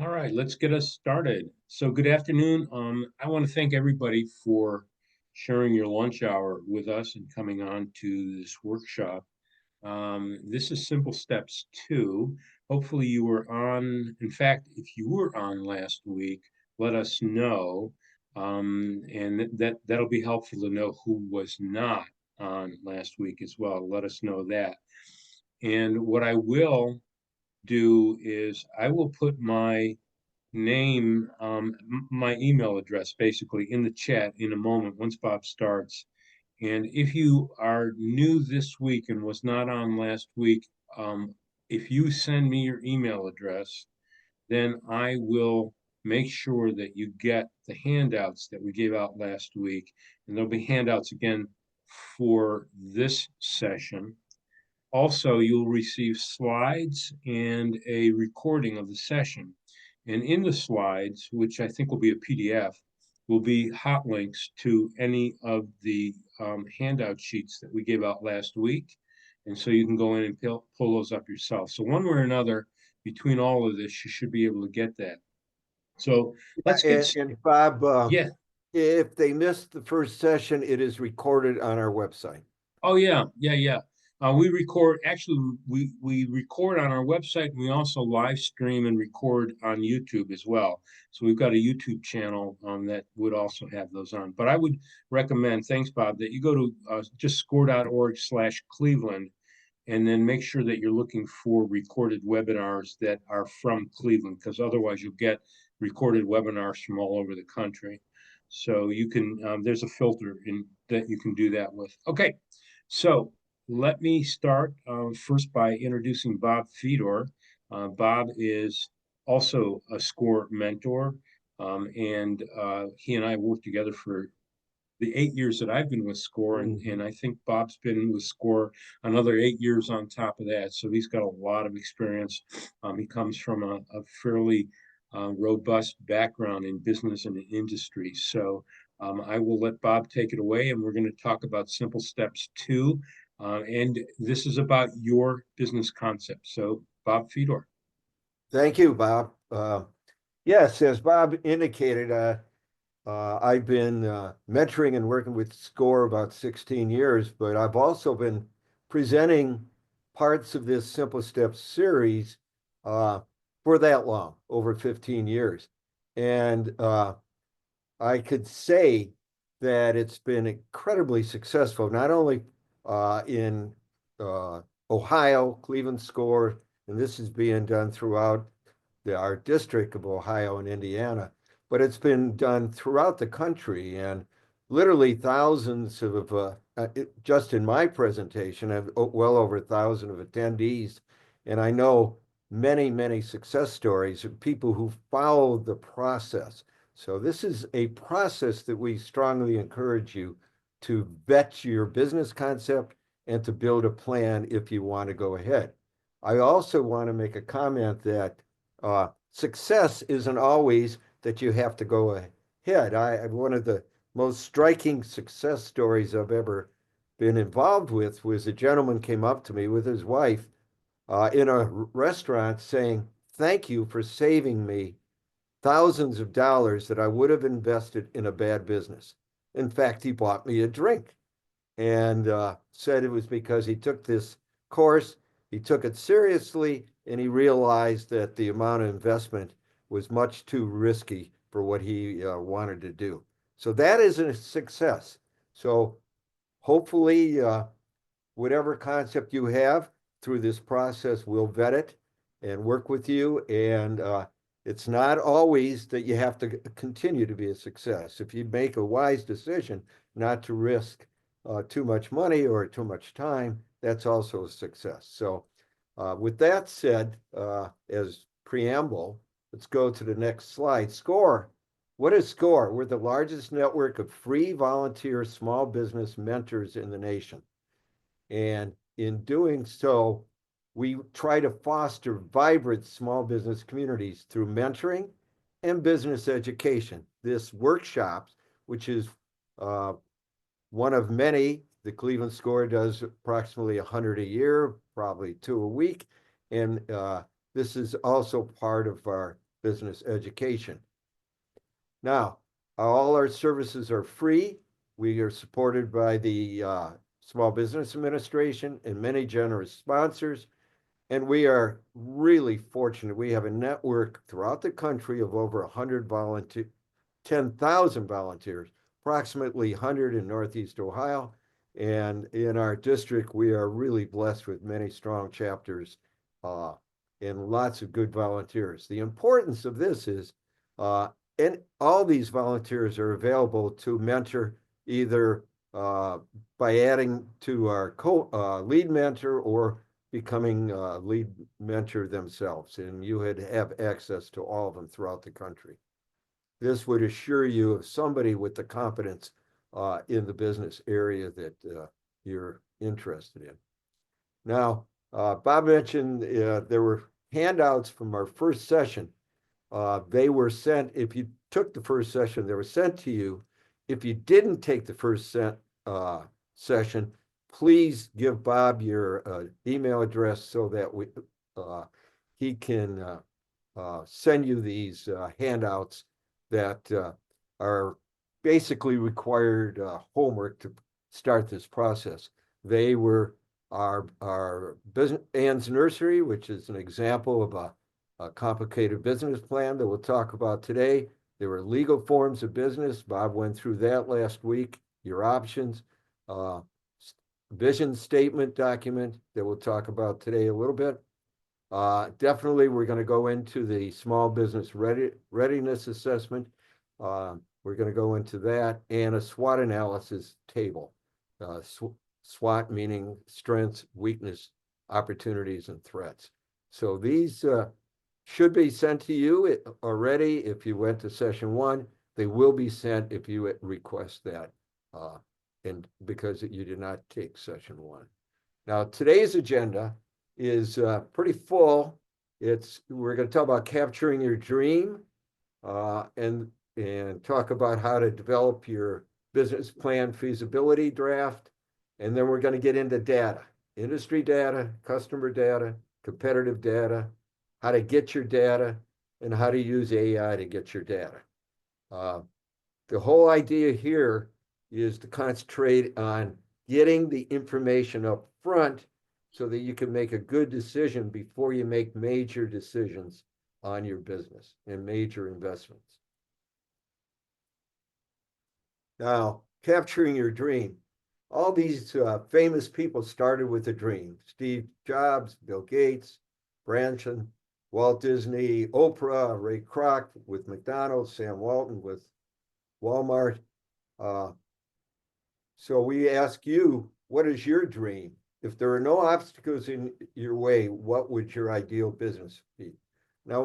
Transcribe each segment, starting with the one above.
All right, let's get us started. So, good afternoon. I want to thank everybody for sharing your lunch hour with us and coming on to this workshop. This is Simple Steps 2. Hopefully, you were on. In fact, if you were on last week, let us know. And that'll be helpful to know who was not on last week as well. Let us know that. And what I will do is I will put my name, my email address basically in the chat in a moment once Bob starts. And if you are new this week and was not on last week, if you send me your email address, then I will make sure that you get the handouts that we gave out last week. And there'll be handouts again for this session. Also, you'll receive slides and a recording of the session. And in the slides, which I think will be a PDF, will be hot links to any of the handout sheets that we gave out last week. And so you can go in and pull those up yourself. So one way or another, between all of this, you should be able to get that. So Yeah, let's get, and Bob, yeah. if they missed the first session, it is recorded on our website. Oh yeah. We record actually we record on our website and we also live stream and record on YouTube as well. So we've got a YouTube channel that would also have those on. But I would recommend, thanks Bob, that you go to just score.org/Cleveland and then make sure that you're looking for recorded webinars that are from Cleveland because otherwise you'll get recorded webinars from all over the country. So you can there's a filter in that you can do that with. Okay. So let me start first by introducing Bob Fedor. Bob is also a SCORE mentor, and he and I worked together for the 8 years that I've been with SCORE, and I think Bob's been with SCORE another 8 years on top of that. So he's got a lot of experience. He comes from a fairly robust background in business and industry. So I will let Bob take it away, and we're going to talk about Simple Steps 2. And this is about your business concept. So, Bob Fedor. Thank you, Bob. Yes, as Bob indicated, I've been mentoring and working with SCORE about 16 years, but I've also been presenting parts of this Simple Steps series uh, for that long, over 15 years. And I could say that it's been incredibly successful, not only in uh, Ohio, Cleveland SCORE, and this is being done throughout our district of Ohio and Indiana, but it's been done throughout the country and literally thousands of, just in my presentation, I have well over 1,000 of attendees. And I know many, many success stories of people who follow the process. So this is a process that we strongly encourage you to vet your business concept and to build a plan if you want to go ahead. I also want to make a comment that success isn't always that you have to go ahead. One of the most striking success stories I've ever been involved with was a gentleman came up to me with his wife in a restaurant saying, "Thank you for saving me thousands of dollars that I would have invested in a bad business." In fact, he bought me a drink and said it was because he took this course, he took it seriously, and he realized that the amount of investment was much too risky for what he wanted to do. So that is a success. So hopefully, whatever concept you have through this process, we'll vet it and work with you. And it's not always that you have to continue to be a success. If you make a wise decision not to risk too much money or too much time, that's also a success. So with that said, as preamble, let's go to the next slide. SCORE. What is SCORE? We're the largest network of free volunteer small business mentors in the nation. And in doing so, we try to foster vibrant small business communities through mentoring and business education. This workshops, which is uh, one of many, the Cleveland SCORE does approximately 100 a year, probably two a week. And this is also part of our business education. Now, all our services are free. We are supported by the Small Business Administration and many generous sponsors. And we are really fortunate. We have a network throughout the country of over 100 volunteer, 10,000 volunteers, approximately 100 in Northeast Ohio. And in our district, we are really blessed with many strong chapters uh, and lots of good volunteers. The importance of this is, uh, and all these volunteers are available to mentor either by adding to our lead mentor or becoming a lead mentor themselves. And you would have access to all of them throughout the country. This would assure you of somebody with the competence in the business area that you're interested in. Now, Bob mentioned there were handouts from our first session. They were sent, if you took the first session, they were sent to you. If you didn't take the first session, please give Bob your email address so that he can send you these handouts that are basically required homework to start this process. They were our business Ann's Nursery, which is an example of a complicated business plan that we'll talk about today. There were legal forms of business. Bob went through that last week. Your options, uh, vision statement document that we'll talk about today a little bit. Definitely, we're going to go into the small business readiness assessment. We're going to go into that and a SWOT analysis table. SWOT meaning strengths, weakness, opportunities, and threats. So these should be sent to you already if you went to session one. They will be sent if you request that, and because you did not take session one. Now, today's agenda is pretty full. We're going to talk about capturing your dream, and talk about how to develop your business plan feasibility draft. And then we're going to get into data, industry data, customer data, competitive data, how to get your data, and how to use AI to get your data. The whole idea here is to concentrate on getting the information up front so that you can make a good decision before you make major decisions on your business and major investments. Now, capturing your dream. All these famous people started with a dream. Steve Jobs, Bill Gates, Branson, Walt Disney, Oprah, Ray Kroc with McDonald's, Sam Walton with Walmart. So we ask you, what is your dream? If there are no obstacles in your way, what would your ideal business be? Now,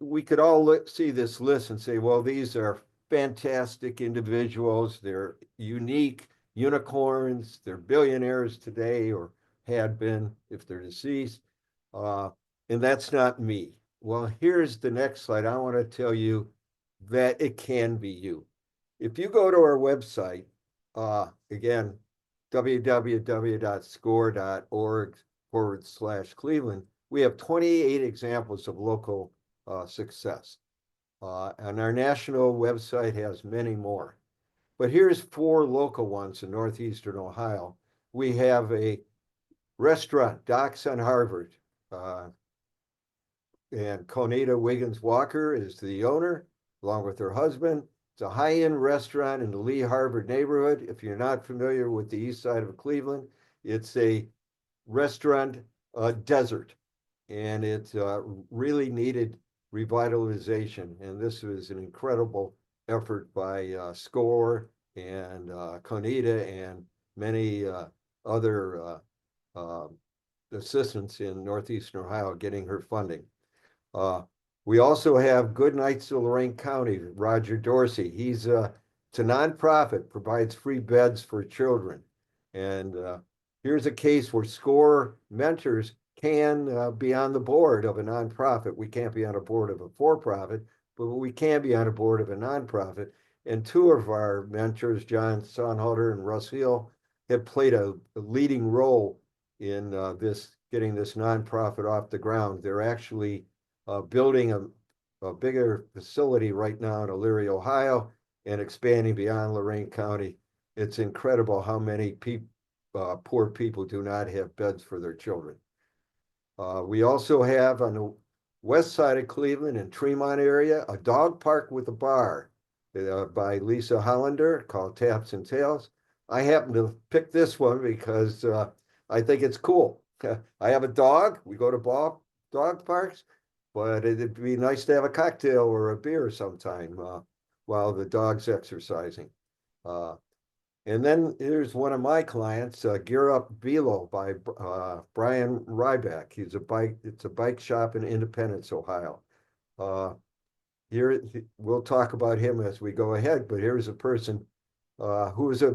we could all see this list and say, well, these are fantastic individuals. They're unique unicorns. They're billionaires today or had been if they're deceased. And that's not me. Well, here's the next slide. I want to tell you that it can be you. If you go to our website, again, www.score.org/Cleveland, we have 28 examples of local success. And our national website has many more. But here's 4 local ones in Northeastern Ohio. We have a restaurant, Docks on Harvard, and Conita Wiggins Walker is the owner, along with her husband. It's a high-end restaurant in the Lee Harvard neighborhood. If you're not familiar with the east side of Cleveland, it's a restaurant desert, and it really needed revitalization. And this was an incredible effort by SCORE and Conita and many other assistants in Northeastern Ohio getting her funding. We also have Good Nights of Lorain County, Roger Dorsey. It's a nonprofit, provides free beds for children. And here's a case where SCORE mentors can be on the board of a nonprofit. We can't be on a board of a for-profit, but we can be on a board of a nonprofit. And 2 of our mentors, John Sonhalter and Russ Hill, have played a leading role in getting this nonprofit off the ground. They're actually building a bigger facility right now in Elyria, Ohio, and expanding beyond Lorain County. It's incredible how many poor people do not have beds for their children. We also have on the west side of Cleveland in Tremont area, a dog park with a bar by Lisa Hollander called Taps and Tails. I happen to pick this one because I think it's cool. I have a dog. We go to dog parks, but it'd be nice to have a cocktail or a beer sometime while the dog's exercising. Uh, and then here's one of my clients, Gear Up Velo by Brian Ryback. It's a bike shop in Independence, Ohio. Uh, Here, we'll talk about him as we go ahead, but here's a person who is a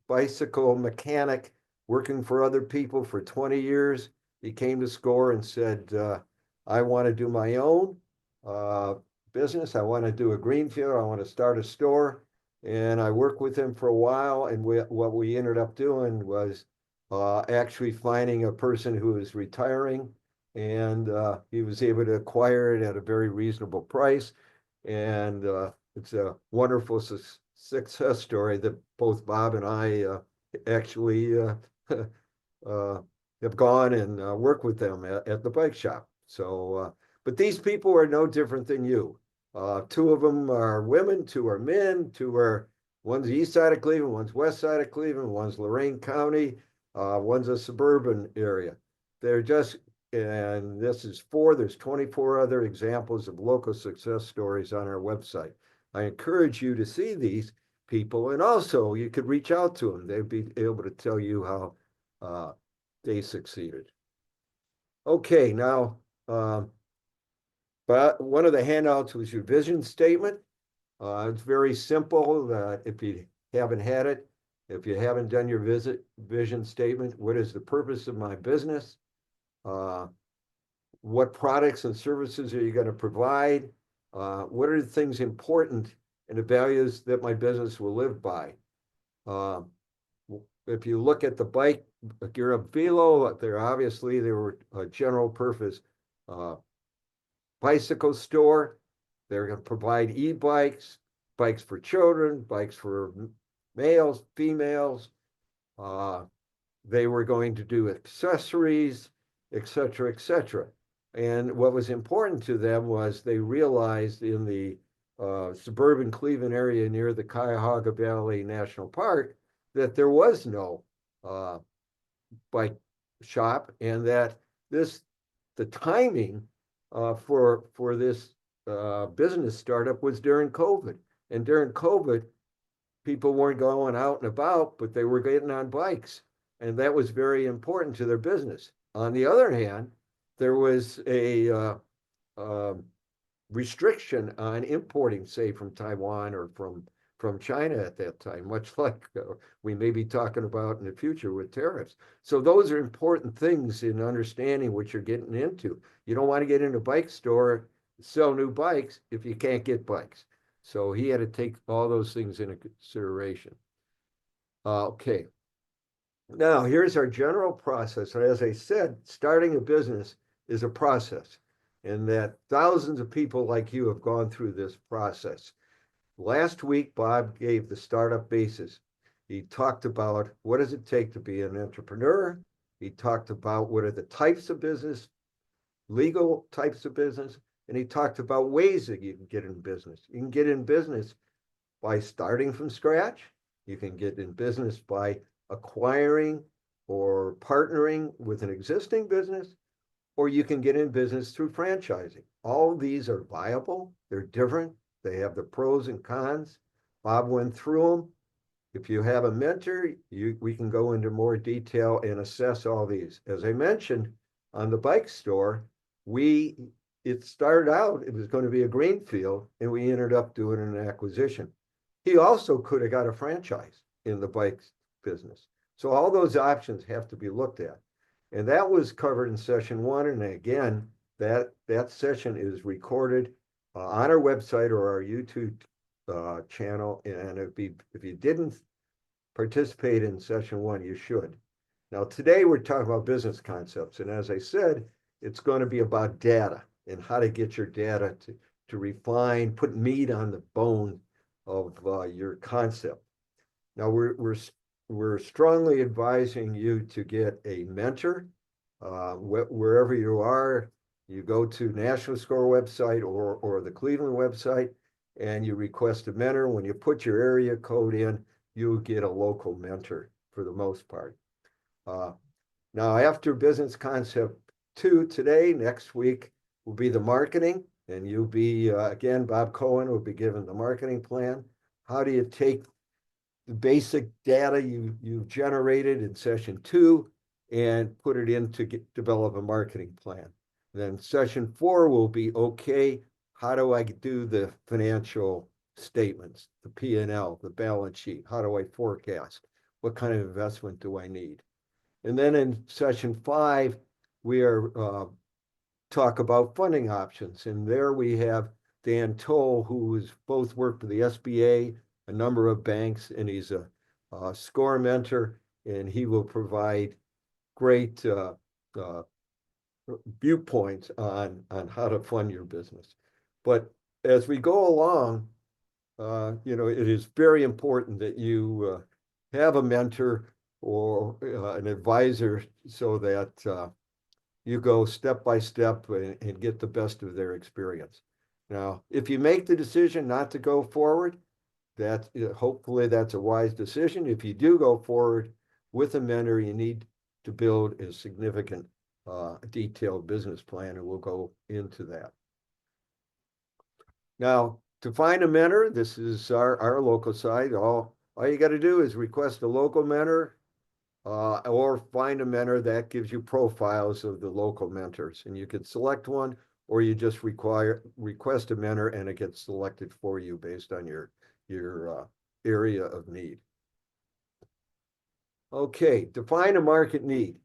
bicycle mechanic working for other people for 20 years. He came to SCORE and said, I want to do my own uh, business. I want to do a greenfield. I want to start a store. And I worked with him for a while. And what we ended up doing was actually finding a person who is retiring. And he was able to acquire it at a very reasonable price. And it's a wonderful success story that both Bob and I actually uh, have gone and worked with them at the bike shop. So, but these people are no different than you. Two of them are women, two are men, one's east side of Cleveland, one's west side of Cleveland, one's Lorain County, one's a suburban area. They're just, and this is there's 24 other examples of local success stories on our website. I encourage you to see these people, and also you could reach out to them. They'd be able to tell you how they succeeded. Okay, now, but one of the handouts was your vision statement. It's very simple that if you haven't had it, if you haven't done your vision statement, what is the purpose of my business? What products and services are you going to provide? What are the things important and the values that my business will live by? If you look at the bike, Gear Up Velo, they were a general purpose bicycle store. They're going to provide e-bikes, bikes for children, bikes for males, females. Uh, they were going to do accessories, et cetera, et cetera. And what was important to them was they realized in the suburban Cleveland area near the Cuyahoga Valley National Park that there was no uh, bike shop, and that the timing for this business startup was during COVID. And during COVID, people weren't going out and about, but they were getting on bikes. And that was very important to their business. On the other hand, there was a restriction on importing, say, from Taiwan or from China at that time, much like we may be talking about in the future with tariffs. So those are important things in understanding what you're getting into. You don't want to get in a bike store, sell new bikes if you can't get bikes. So he had to take all those things into consideration. Okay. Now, here's our general process. And as I said, starting a business is a process, and that thousands of people like you have gone through this process. Last week, Bob gave the startup basis. He talked about what does it take to be an entrepreneur. He talked about what are the types of business, legal types of business, and he talked about ways that you can get in business. You can get in business by starting from scratch. You can get in business by acquiring or partnering with an existing business, or you can get in business through franchising. All these are viable. They're different. They have the pros and cons. Bob went through them. If you have a mentor, we can go into more detail and assess all these. As I mentioned, on the bike store, it started out, it was going to be a greenfield, and we ended up doing an acquisition. He also could have got a franchise in the bike business. So all those options have to be looked at. And that was covered in session one. And again, that session is recorded on our website or our YouTube channel. And if you didn't participate in session one, you should. Now, today we're talking about business concepts. And as I said, it's going to be about data and how to get your data to refine, put meat on the bone of your concept. Now we're strongly advising you to get a mentor wherever you are. You go to National Score website or the Cleveland website, and you request a mentor. When you put your area code in, you get a local mentor for the most part. Uh, Now, after business concept two today, next week will be the marketing, and you'll be again, Bob Cohen will be given the marketing plan. How do you take the basic data you've generated in session two and put it in to develop a marketing plan? Then session four will be, okay, how do I do the financial statements, the P&L, the balance sheet? How do I forecast? What kind of investment do I need? And then in session five, we are talk about funding options. And there we have Dan Toll, who has both worked for the SBA, a number of banks, and he's a SCORE mentor, and he will provide great viewpoints on how to fund your business. But as we go along, it is very important that you have a mentor or an advisor so that you go step by step and get the best of their experience. Now, if you make the decision not to go forward, that hopefully that's a wise decision. If you do go forward with a mentor, you need to build a significant detailed business plan, and we'll go into that. Now, to find a mentor, this is our local site. All you got to do is request a local mentor or find a mentor that gives you profiles of the local mentors. And you can select one, or you just request a mentor and it gets selected for you based on your area of need. Okay, define a market need.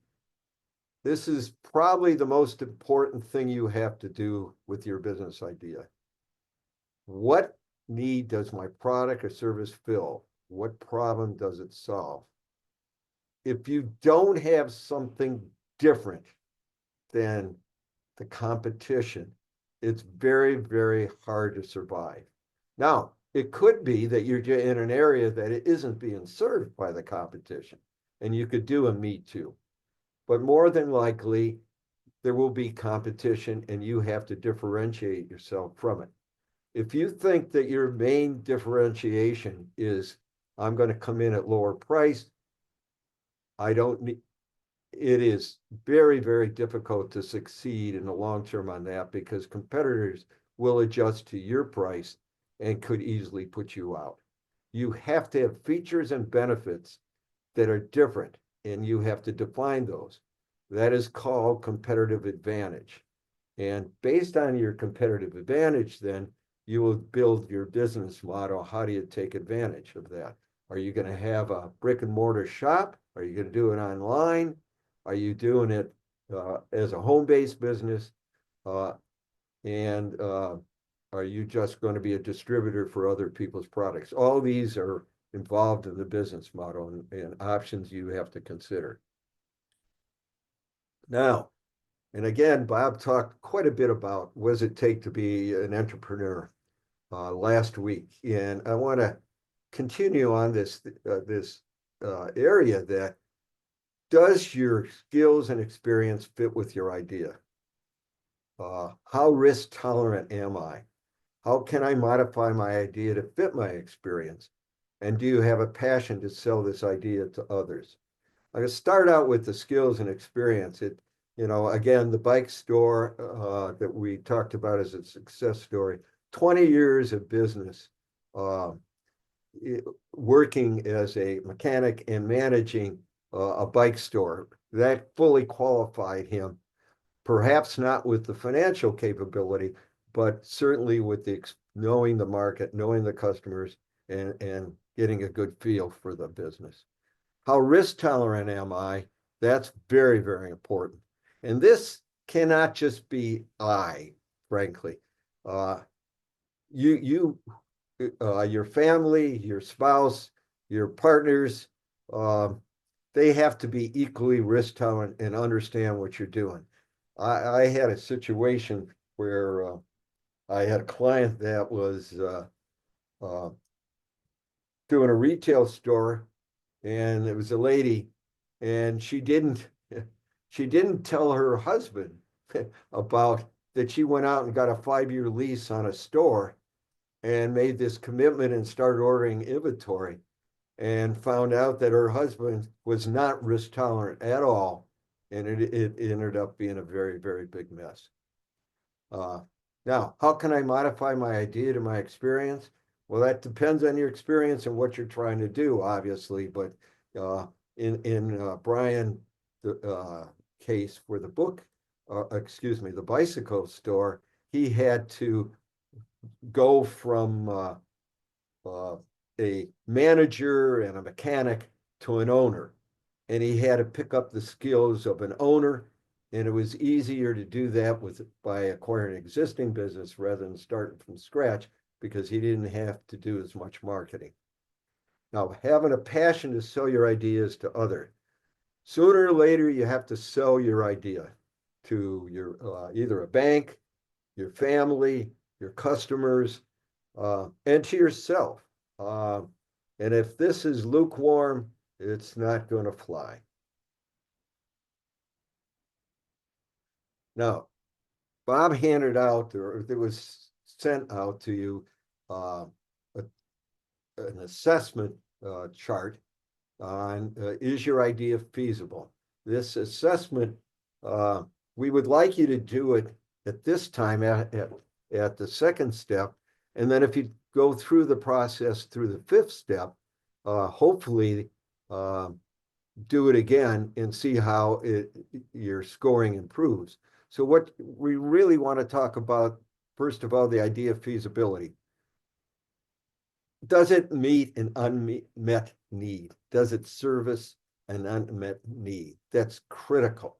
This is probably the most important thing you have to do with your business idea. What need does my product or service fill? What problem does it solve? If you don't have something different than the competition, it's very, very hard to survive. Now, it could be that you're in an area that it isn't being served by the competition, and you could do a me too. But more than likely, there will be competition, and you have to differentiate yourself from it. If you think that your main differentiation is, I'm going to come in at lower price, I don't need, it is very, very difficult to succeed in the long term on that because competitors will adjust to your price and could easily put you out. You have to have features and benefits that are different, and you have to define those. That is called competitive advantage. And based on your competitive advantage, then you will build your business model. How do you take advantage of that? Are you going to have a brick and mortar shop? Are you going to do it online? Are you doing it as a home-based business? And are you just going to be a distributor for other people's products? All these are involved in the business model and options you have to consider. Now, and again, Bob talked quite a bit about what does it take to be an entrepreneur last week. And I want to continue on this area that does your skills and experience fit with your idea? How risk tolerant am I? How can I modify my idea to fit my experience? And do you have a passion to sell this idea to others? I'm going to start out with the skills and experience. Again, the bike store that we talked about as a success story, 20 years of business, working as a mechanic and managing a bike store. That fully qualified him, perhaps not with the financial capability, but certainly with knowing the market, knowing the customers, and getting a good feel for the business. How risk tolerant am I? That's very, very important. And this cannot just be frankly. Your family, your spouse, your partners, they have to be equally risk tolerant and understand what you're doing. I had a situation where I had a client that was uh, doing a retail store, and it was a lady, and she didn't tell her husband about that she went out and got a 5-year lease on a store and made this commitment and started ordering inventory and found out that her husband was not risk tolerant at all. And it ended up being a very, very big mess. Uh, Now, how can I modify my idea to my experience? Well, that depends on your experience and what you're trying to do, obviously. But uh, in Brian the case for the book, excuse me, the bicycle store, he had to go from uh, a manager and a mechanic to an owner. And he had to pick up the skills of an owner. And it was easier to do that by acquiring an existing business rather than starting from scratch because he didn't have to do as much marketing. Now, having a passion to sell your ideas to others. Sooner or later, you have to sell your idea to your either a bank, your family, your customers, and to yourself. Uh, and if this is lukewarm, it's not going to fly. Now, Bob handed out, or it was sent out to you, uh, a, an assessment chart on is your idea feasible? This assessment, uh, we would like you to do it at this time at the second step. And then if you go through the process through the fifth step, hopefully uh, do it again and see how your scoring improves. So what we really want to talk about, first of all, the idea of feasibility. Does it meet an unmet need? Does it service an unmet need? That's critical.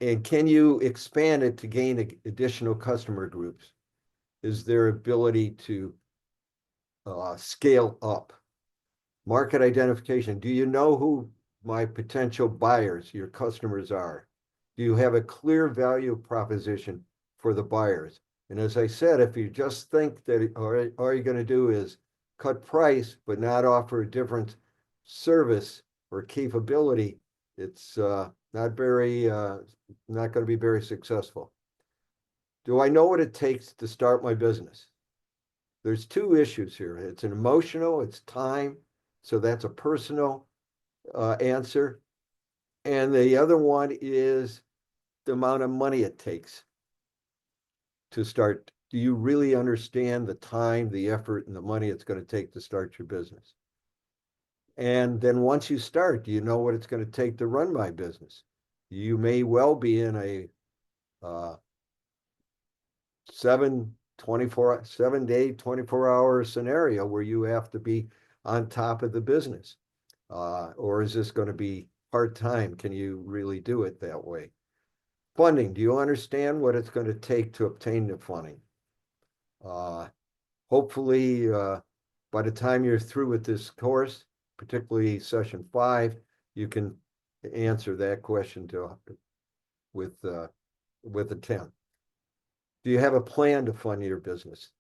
And can you expand it to gain additional customer groups? Is there ability to scale up? Market identification. Do you know who my potential buyers, your customers are? Do you have a clear value proposition for the buyers? And as I said, if you just think that all you're going to do is cut price, but not offer a different service or capability, it's not going to be very successful. Do I know what it takes to start my business? There's two issues here. It's an emotional, it's time. So that's a personal answer. And the other one is the amount of money it takes to start. Do you really understand the time, the effort, and the money it's going to take to start your business? And then once you start, do you know what it's going to take to run my business? You may well be in a uh, 7-day, 24-hour scenario where you have to be on top of the business. Or is this going to be part-time? Can you really do it that way? Funding. Do you understand what it's going to take to obtain the funding? Uh, Hopefully, by the time you're through with this course, particularly session 5, you can answer that question with with a 10. Do you have a plan to fund your business?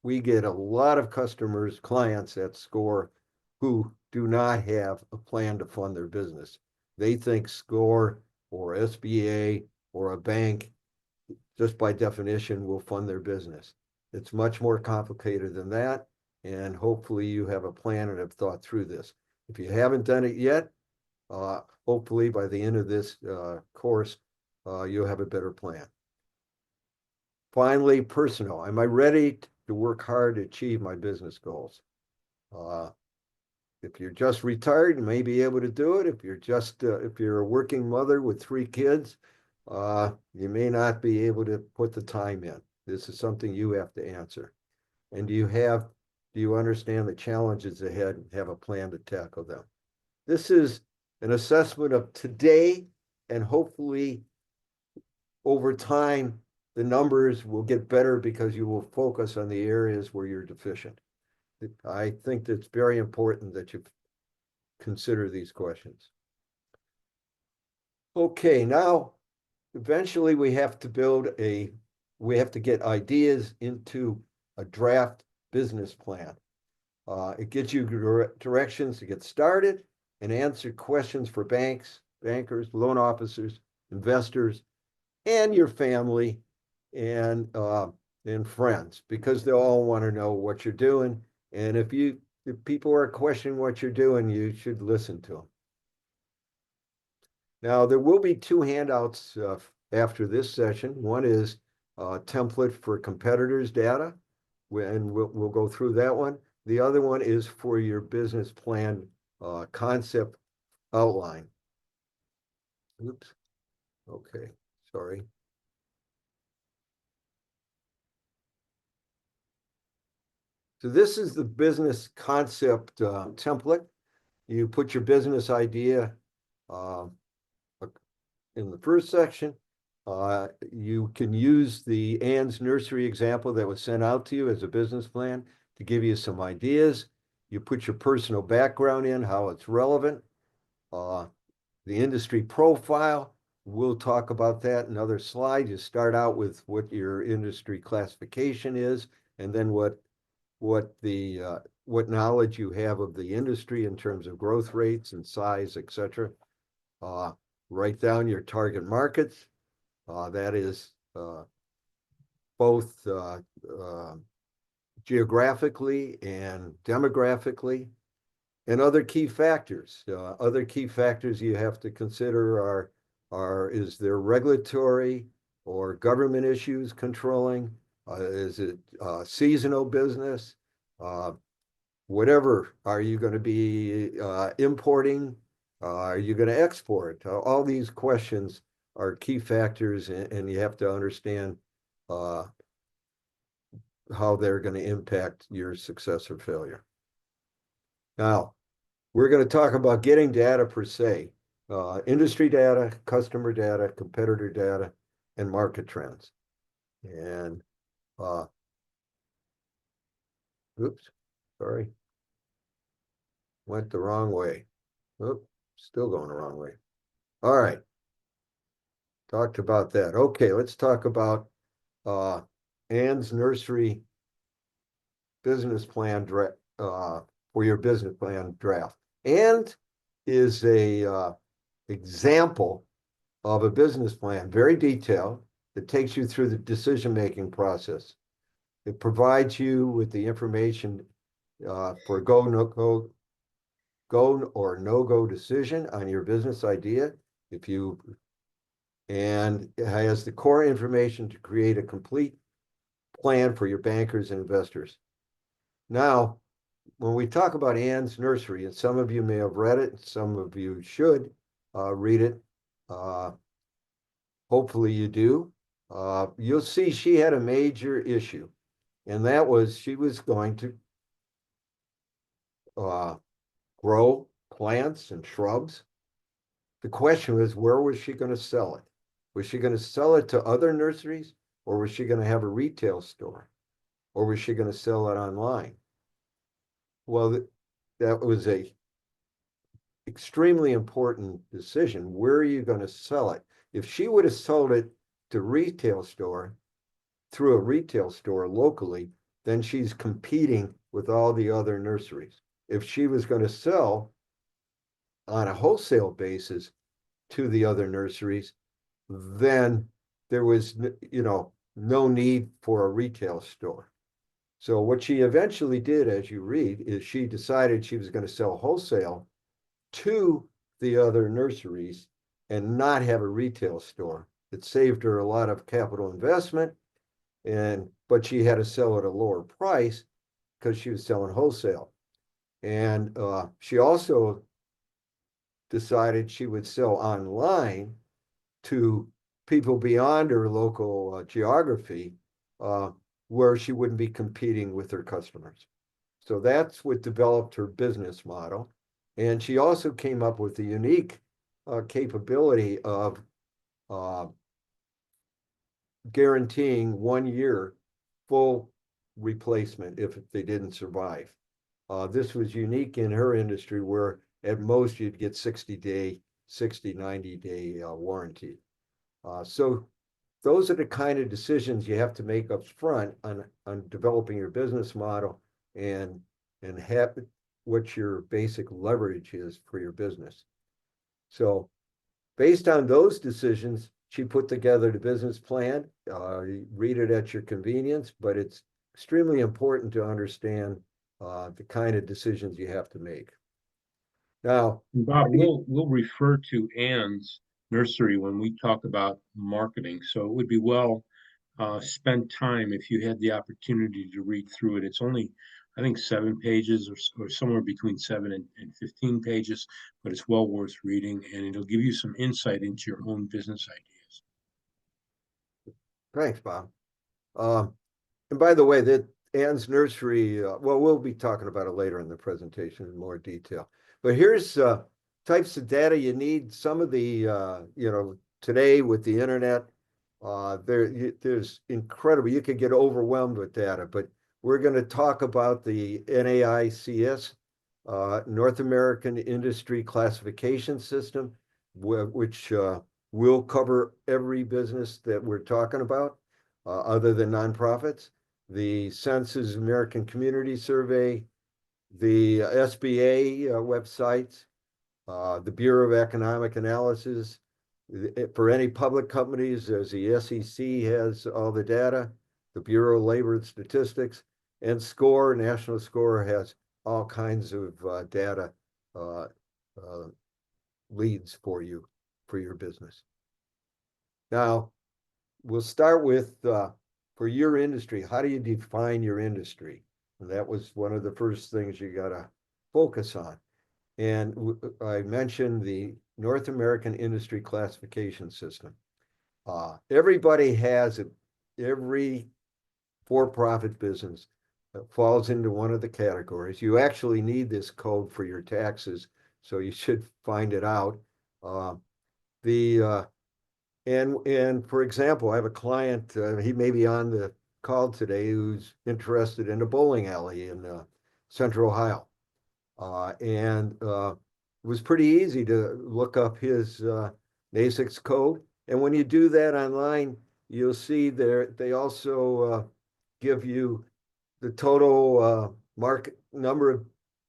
We get a lot of customers, clients at SCORE who do not have a plan to fund their business. They think SCORE or SBA or a bank, just by definition, will fund their business. It's much more complicated than that. And hopefully you have a plan and have thought through this. If you haven't done it yet, hopefully by the end of this course, you'll have a better plan. Finally, personal. Am I ready to work hard to achieve my business goals? If you're just retired, you may be able to do it. If you're a working mother with 3 kids, you may not be able to put the time in. This is something you have to answer. And do you understand the challenges ahead and have a plan to tackle them? This is an assessment of today, and hopefully over time, the numbers will get better because you will focus on the areas where you're deficient. I think that's very important that you consider these questions. Okay, now eventually we have to build a we have to get ideas into a draft business plan. It gives you directions to get started and answer questions for banks, bankers, loan officers, investors, and your family and friends, because they all want to know what you're doing. And if people are questioning what you're doing, you should listen to them. Now, there will be two handouts after this session. One is a template for competitors' data, and we'll go through that one. The other one is for your business plan concept outline. Oops. Okay. Sorry. So this is the business concept template. You put your business idea uh, in the first section. You can use the Ann's Nursery example that was sent out to you as a business plan to give you some ideas. You put your personal background in, how it's relevant, the industry profile. We'll talk about that in another slide. You start out with what your industry classification is, and then what knowledge you have of the industry in terms of growth rates and size, et cetera. Write down your target markets. That is both geographically and demographically, and other key factors. Other key factors you have to consider is there regulatory or government issues controlling? Is it seasonal business? Whatever, are you going to be importing? Are you going to export? All these questions are key factors, and you have to understand uh, how they're going to impact your success or failure. Now, we're going to talk about getting data per se, industry data, customer data, competitor data, and market trends. And, oops, sorry, went the wrong way. Oops, still going the wrong way. All right, talked about that. Okay, let's talk about Ann's Nursery business plan for your business plan draft. And is a example of a business plan, very detailed, that takes you through the decision-making process. It provides you with the information for go or no-go decision on your business idea. And it has the core information to create a complete plan for your bankers and investors. Now, when we talk about Ann's Nursery, and some of you may have read it, some of you should read it. Hopefully you do. You'll see she had a major issue, and that was she was going to grow plants and shrubs. The question was, where was she going to sell it? Was she going to sell it to other nurseries, or was she going to have a retail store, or was she going to sell it online? Well, that was a extremely important decision. Where are you going to sell it? If she would have sold it to retail store through a retail store locally, then she's competing with all the other nurseries. If she was going to sell on a wholesale basis to the other nurseries, then there was, no need for a retail store. So what she eventually did, as you read, is she decided she was going to sell wholesale to the other nurseries and not have a retail store. It saved her a lot of capital investment, but she had to sell at a lower price because she was selling wholesale. And she also decided she would sell online to people beyond her local geography, where she wouldn't be competing with her customers. So that's what developed her business model. And she also came up with the unique capability of guaranteeing 1 year full replacement if they didn't survive. This was unique in her industry, where at most you'd get 60, 90 day warranty. So those are the kind of decisions you have to make up front on developing your business model and have what your basic leverage is for your business. So based on those decisions, she put together the business plan. Read it at your convenience, but it's extremely important to understand the kind of decisions you have to make. Now, And Bob, we'll refer to Ann's nursery when we talk about marketing. So it would be well spent time if you had the opportunity to read through it. It's only, I think, 7 pages or somewhere between 7 and 15 pages, but it's well worth reading and it'll give you some insight into your own business ideas. thanks, Bob. Um, And by the way, that Ann's nursery, well, we'll be talking about it later in the presentation in more detail. But here's types of data you need. Some of the, today with the internet, there's incredible, you could get overwhelmed with data, but we're going to talk about the NAICS, North American Industry Classification System, which will cover every business that we're talking about, other than nonprofits, the Census American Community Survey, the SBA websites, the Bureau of Economic Analysis. For any public companies, there's the SEC has all the data, the Bureau of Labor and Statistics, and SCORE, National SCORE has all kinds of data uh, uh, leads for you for your business. Now, we'll start with for your industry, how do you define your industry? And that was one of the first things you got to focus on. And I mentioned the North American Industry Classification System. Everybody has it, every for-profit business falls into one of the categories. You actually need this code for your taxes, so you should find it out. Uh, the and for example, I have a client, he may be on the call today, who's interested in a bowling alley in Central Ohio. And it was pretty easy to look up his NASICS code. And when you do that online, you'll see there they also give you the total market number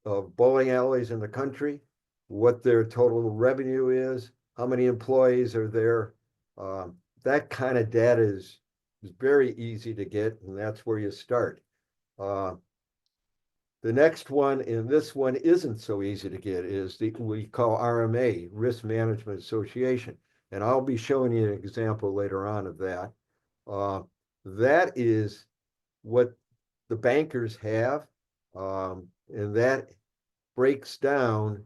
of bowling alleys in the country, what their total revenue is, how many employees are there. That kind of data is very easy to get, and that's where you start. Uh, the next one, and this one isn't so easy to get, is the we call RMA, Risk Management Association. And I'll be showing you an example later on of that. That is what the bankers have, and that breaks down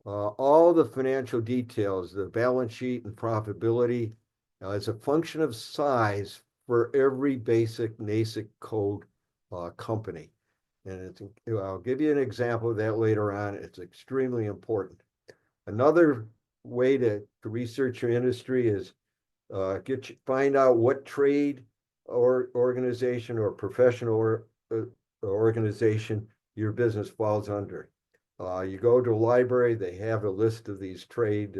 all the financial details, the balance sheet and profitability, as a function of size for every basic NASIC code company. And it's, I'll give you an example of that later on. It's extremely important. Another way to research your industry is find out what trade or organization or professional organization your business falls under. You go to a library, they have a list of these trade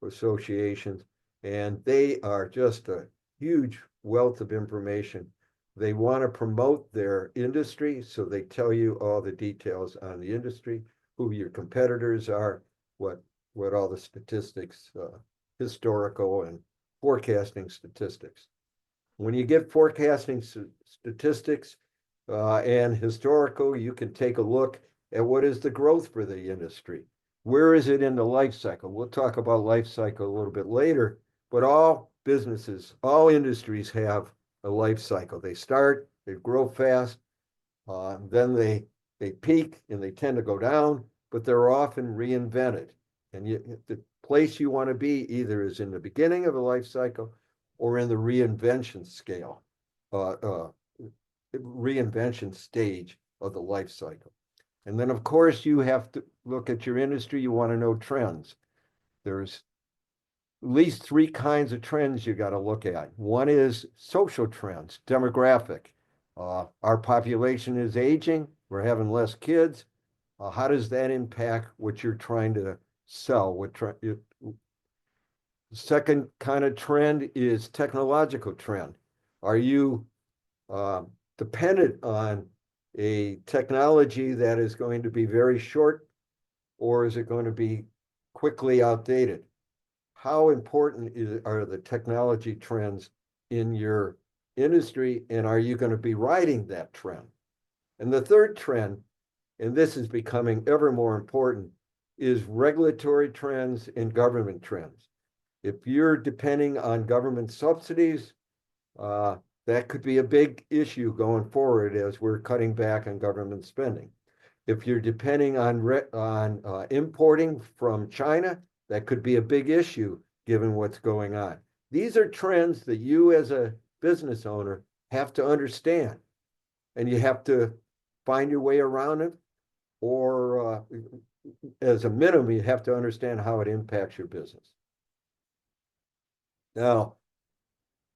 associations, and they are just a huge wealth of information. They want to promote their industry, so they tell you all the details on the industry, who your competitors are, what all the statistics, historical and forecasting statistics. When you get forecasting statistics and historical, you can take a look at what is the growth for the industry. Where is it in the life cycle? We'll talk about life cycle a little bit later, but all businesses, all industries have a life cycle. They start, they grow fast, then they peak and they tend to go down, but they're often reinvented. And the place you want to be either is in the beginning of a life cycle or in the reinvention scale, uh, uh, reinvention stage of the life cycle. And then, of course, you have to look at your industry. You want to know trends. There's at least three kinds of trends you got to look at. One is social trends, demographic. Our population is aging. We're having less kids. How does that impact what you're trying to sell? Second kind of trend is technological trend. Are you uh, dependent on a technology that is going to be very short, or is it going to be quickly outdated? How important are the technology trends in your industry, and are you going to be riding that trend? And the third trend, and this is becoming ever more important, is regulatory trends and government trends. If you're depending on government subsidies, uh, that could be a big issue going forward as we're cutting back on government spending. If you're depending on importing from China, that could be a big issue given what's going on. These are trends that you as a business owner have to understand, and you have to find your way around it, or as a minimum, you have to understand how it impacts your business. Now,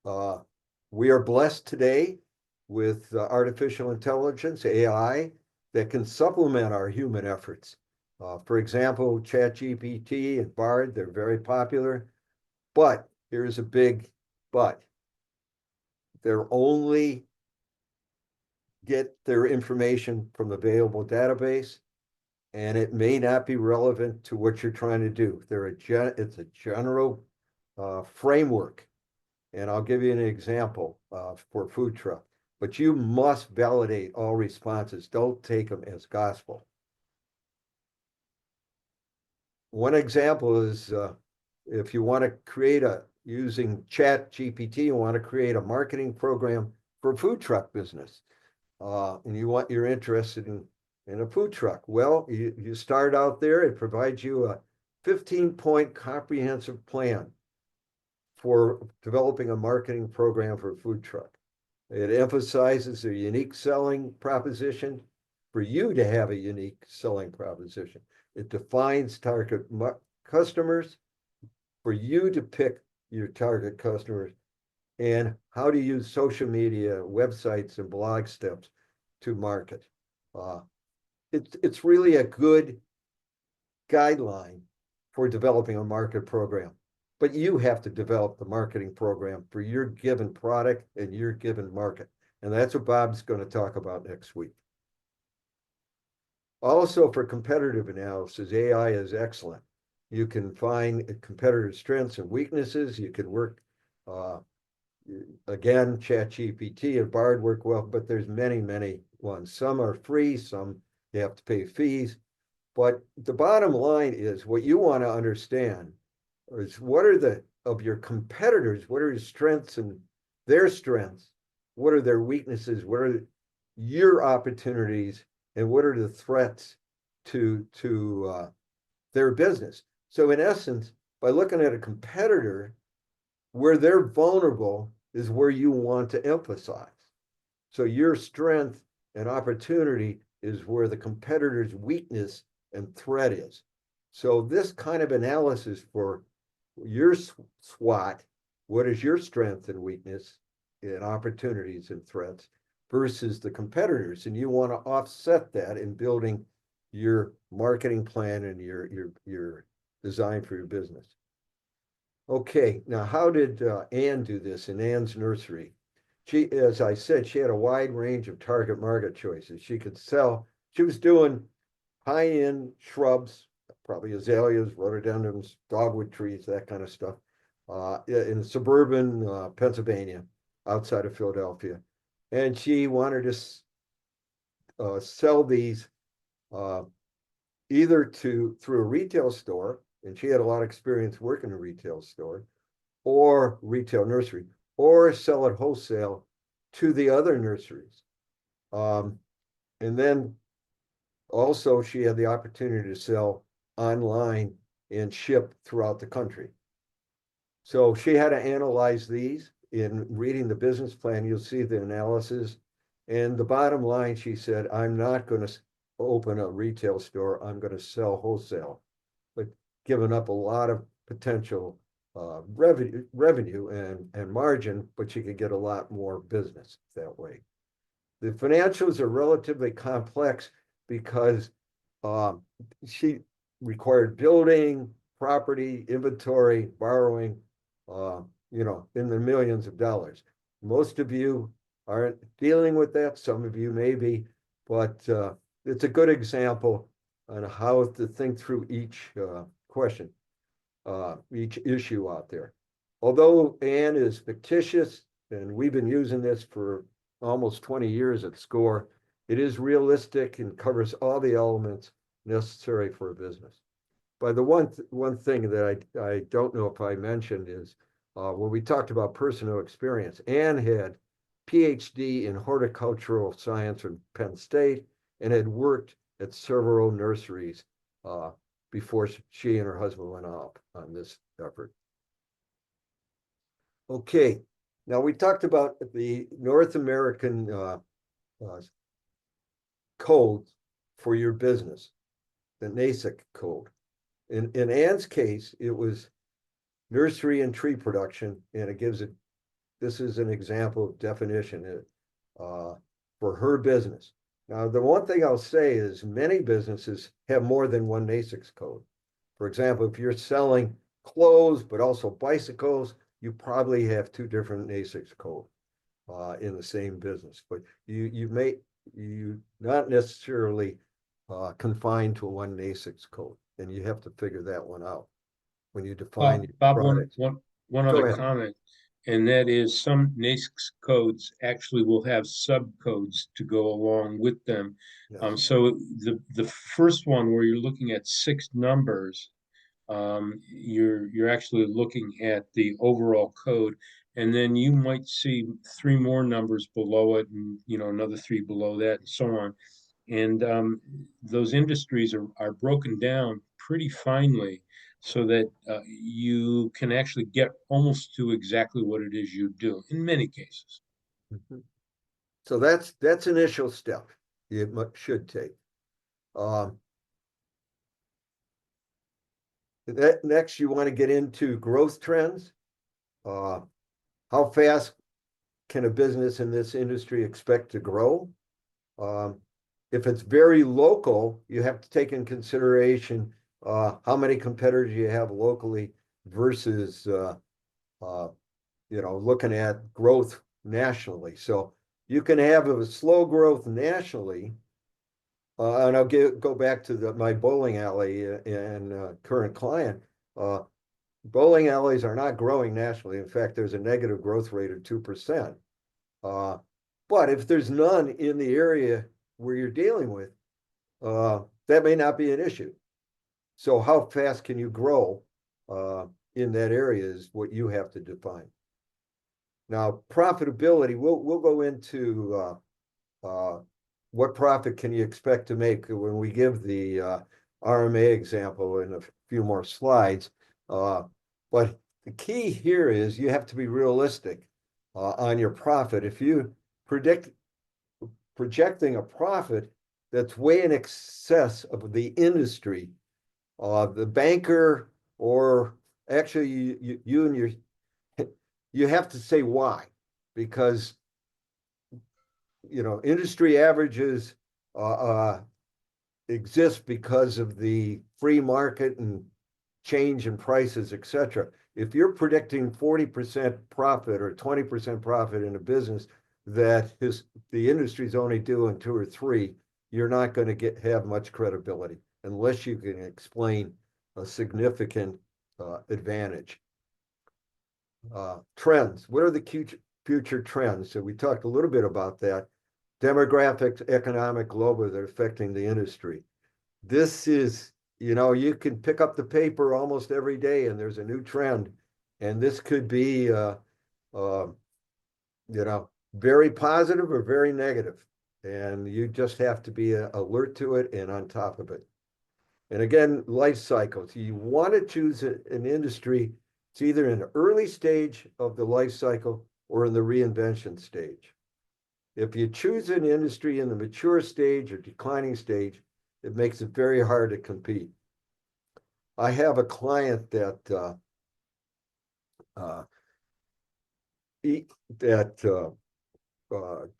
uh, we are blessed today with artificial intelligence, AI, that can supplement our human efforts. For example, ChatGPT and Bard, they're very popular, but here's a big but. They're only get their information from available database, and it may not be relevant to what you're trying to do. It's a general framework. And I'll give you an example for food truck. But you must validate all responses. Don't take them as gospel. One example is if you want to create using Chat GPT, you want to create a marketing program for a food truck business. And you're interested in a food truck. Well, you start out there, it provides you a 15-point comprehensive plan for developing a marketing program for a food truck. It emphasizes a unique selling proposition for you to have a unique selling proposition. It defines target customers for you to pick your target customers, and how to use social media, websites, and blog steps to market. Uh, it's really a good guideline for developing a market program. But you have to develop the marketing program for your given product and your given market. And that's what Bob's going to talk about next week. Also, for competitive analysis, AI is excellent. You can find competitor strengths and weaknesses. You can work, uh, again, ChatGPT and Bard work well, but there's many, many ones. Some are free, some you have to pay fees. But the bottom line is what you want to understand is what are of your competitors, what are your strengths and their strengths? What are their weaknesses? What are your opportunities? And what are the threats to their business? So in essence, by looking at a competitor, where they're vulnerable is where you want to emphasize. So your strength and opportunity is where the competitor's weakness and threat is. So this kind of analysis for your SWOT, what is your strength and weakness and opportunities and threats versus the competitors, and you want to offset that in building your marketing plan and your design for your business. Okay, now how did Ann do this in Ann's nursery? She, as I said, she had a wide range of target market choices. She could sell, she was doing high-end shrubs, probably azaleas, rhododendrons, dogwood trees, that kind of stuff, in suburban Pennsylvania, outside of Philadelphia. And she wanted to sell these uh, either through a retail store, and she had a lot of experience working in a retail store, or retail nursery, or sell it wholesale to the other nurseries. And then also she had the opportunity to sell online and ship throughout the country. So she had to analyze these. In reading the business plan, you'll see the analysis. And the bottom line, she said, I'm not going to open a retail store. I'm going to sell wholesale, but giving up a lot of potential revenue and margin, but you could get a lot more business that way. The financials are relatively complex because she required building, property, inventory, borrowing, in the millions of dollars. Most of you aren't dealing with that. Some of you maybe, but it's a good example on how to think through each question, each issue out there. Although Anne is fictitious, and we've been using this for almost 20 years at SCORE, it is realistic and covers all the elements necessary for a business. But the one thing that I don't know if I mentioned is when we talked about personal experience, Anne had PhD in horticultural science from Penn State and had worked at several nurseries uh, before she and her husband went off on this effort. Okay, now we talked about the North American uh, code for your business, the NASIC code. In Ann's case, it was nursery and tree production, and it gives it, this is an example of definition uh, for her business. Now, the one thing I'll say is many businesses have more than one NASICS code. For example, if you're selling clothes, but also bicycles, you probably have two different NASICS code in the same business, but you not necessarily confined to one NASICS code, and you have to figure that one out when you define your Bob, products. one Go other ahead. comment, and that is some NAICS codes actually will have subcodes to go along with them. Yes. So the first one where you're looking at six numbers, you're actually looking at the overall code, and then you might see three more numbers below it, and another three below that, and so on. And those industries are broken down pretty finely so that you can actually get almost to exactly what it is you do in many cases. Mhm. So that's initial step you should take. Um, Next, you want to get into growth trends. Uh, how fast can a business in this industry expect to grow? Um, if it's very local, you have to take in consideration how many competitors you have locally versus uh, looking at growth nationally. So you can have a slow growth nationally, and I'll go back to my bowling alley and current client. Uh, Bowling alleys are not growing nationally. In fact, there's a negative growth rate of 2%. Uh, but if there's none in the area where you're dealing with, that may not be an issue. So how fast can you grow in that area is what you have to define. Now, profitability, we'll go into what profit can you expect to make when we give the RMA example in a few more slides. But the key here is you have to be realistic on your profit. If you predict projecting a profit that's way in excess of the industry, the banker, or actually you and your, you have to say why, because industry averages exist because of the free market and change in prices, et cetera. If you're predicting 40% profit or 20% profit in a business that the industry's only doing two or three, you're not going to have much credibility unless you can explain a significant advantage. Trends. What are the future trends? So we talked a little bit about that. Demographics, economic, global, that are affecting the industry. This is, you can pick up the paper almost every day and there's a new trend. And this could be, uh, very positive or very negative. And you just have to be alert to it and on top of it. And again, life cycles. You want to choose an industry. It's either in the early stage of the life cycle or in the reinvention stage. If you choose an industry in the mature stage or declining stage, it makes it very hard to compete. I have a client uh, that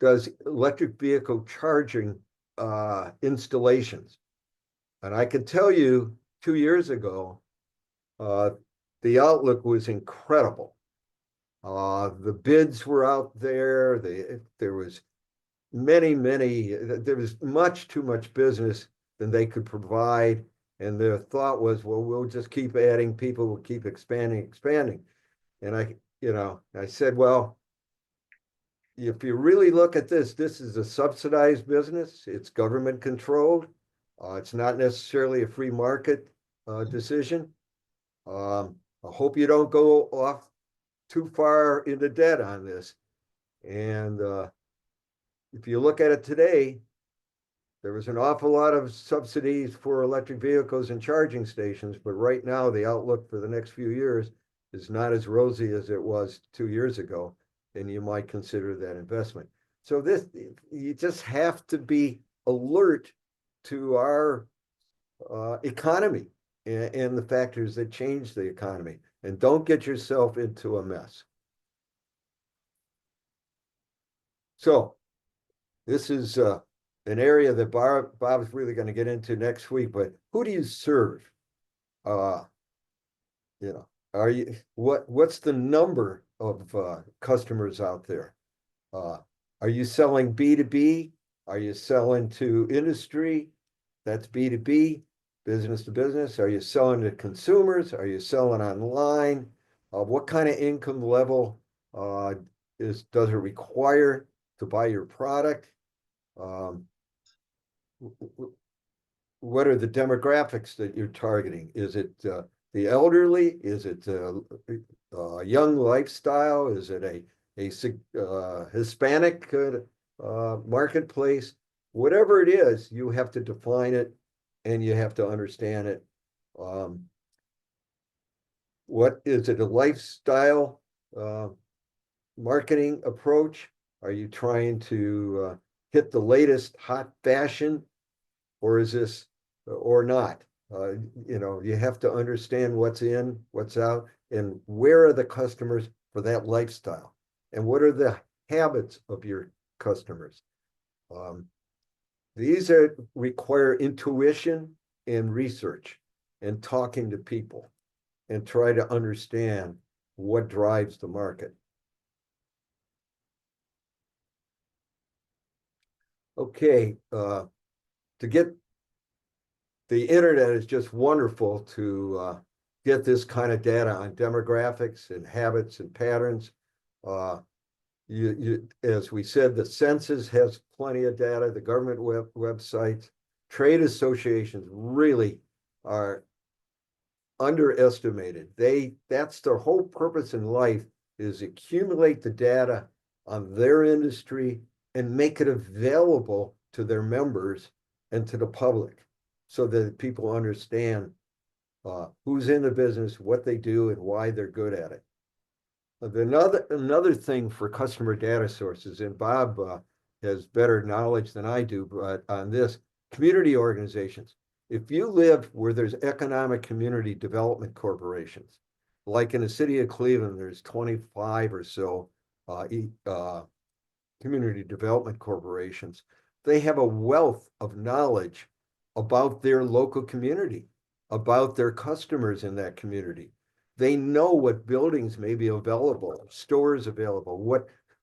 does electric vehicle charging installations. And I can tell you 2 years ago, uh, the outlook was incredible. The bids were out there. There was there was much too much business than they could provide. And their thought was, well, we'll just keep adding people, we'll keep expanding, expanding. And I said, well, if you really look at this is a subsidized business. It's government controlled. It's not necessarily a free market decision. I hope you don't go off too far into debt on this. And if you look at it today, there was an awful lot of subsidies for electric vehicles and charging stations, but right now the outlook for the next few years is not as rosy as it was 2 years ago, and you might consider that investment. So you just have to be alert to our economy and the factors that change the economy, and don't get yourself into a mess. So this is an area that Bob's really going to get into next week, but who do you serve? Uh, you know, what's the number of customers out there? Uh, are you selling B2B? Are you selling to industry? That's B2B, business to business. Are you selling to consumers? Are you selling online? What kind of income level does it require to buy your product? Um, what are the demographics that you're targeting? Is it the elderly? Is it a young lifestyle? Is it a Hispanic marketplace? Whatever it is, you have to define it and you have to understand it. Um, what is it? A lifestyle marketing approach? Are you trying to hit the latest hot fashion, or is this or not? Uh, you have to understand what's in, what's out, and where are the customers for that lifestyle, and what are the habits of your customers. Um, these require intuition and research and talking to people and try to understand what drives the market. Okay, to get the internet is just wonderful to get this kind of data on demographics and habits and patterns. Uh, as we said, the census has plenty of data, the government websites, trade associations really are underestimated. That's their whole purpose in life, is accumulate the data on their industry and make it available to their members and to the public so that people understand who's in the business, what they do, and why they're good at it. Another thing for customer data sources, and Bob has better knowledge than I do, but on this, community organizations. If you live where there's economic community development corporations, like in the city of Cleveland, there's 25 or so community development corporations. They have a wealth of knowledge about their local community, about their customers in that community. They know what buildings may be available, stores available,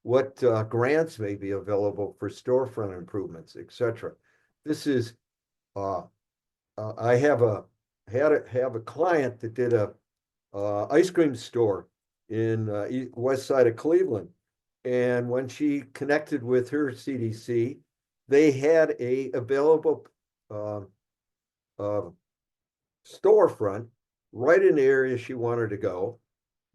what grants may be available for storefront improvements, etc. This is I have a client that did a ice cream store in west side of Cleveland, and when she connected with her CDC, they had a available uh, uh, storefront right in the area she wanted to go.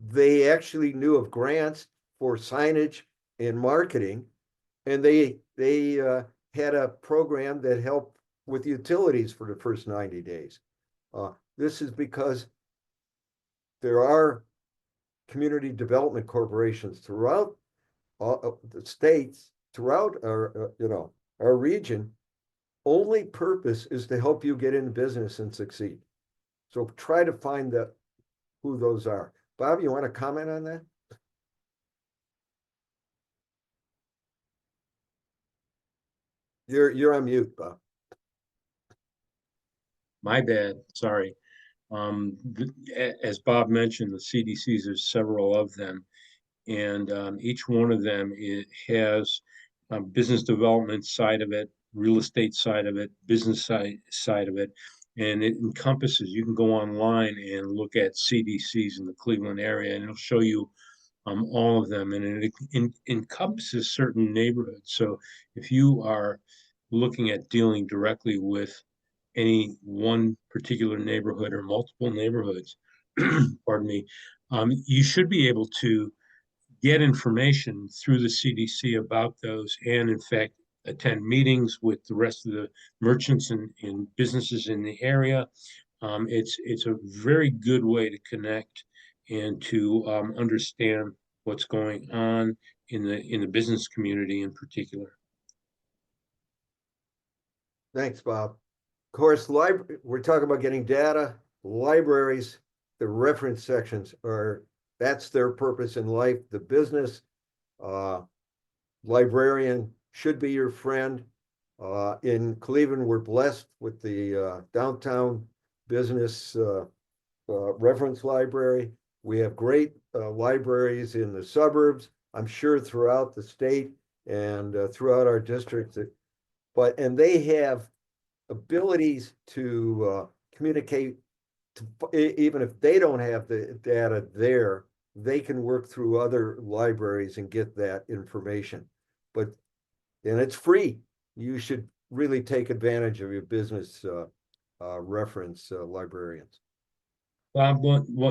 They actually knew of grants for signage and marketing, and they had a program that helped with utilities for the first 90 days. This is because there are community development corporations throughout the states, throughout our region. Only purpose is to help you get in business and succeed. So try to find who those are. Bob, you want to comment on that? You're on mute, Bob. My bad, sorry. As Bob mentioned, the CDCs, there's several of them. and each one of them has business development side of it, real estate side of it, business side of it, and it encompasses. You can go online and look at CDCs in the Cleveland area, and it'll show you all of them, and it encompasses certain neighborhoods. So if you are looking at dealing directly with any one particular neighborhood or multiple neighborhoods, pardon me, you should be able to get information through the CDC about those, and in fact, attend meetings with the rest of the merchants and businesses in the area. It's a very good way to connect and to understand what's going on in the business community in particular. Thanks, Bob. Of course, we're talking about getting data. Libraries, the reference sections are, that's their purpose in life. The business librarian should be your friend. In Cleveland, we're blessed with the downtown business reference library. We have great libraries in the suburbs, I'm sure throughout the state and throughout our district. And they have abilities to communicate even if they don't have the data there, they can work through other libraries and get that information. But, and it's free. You should really take advantage of your business reference librarians. Bob,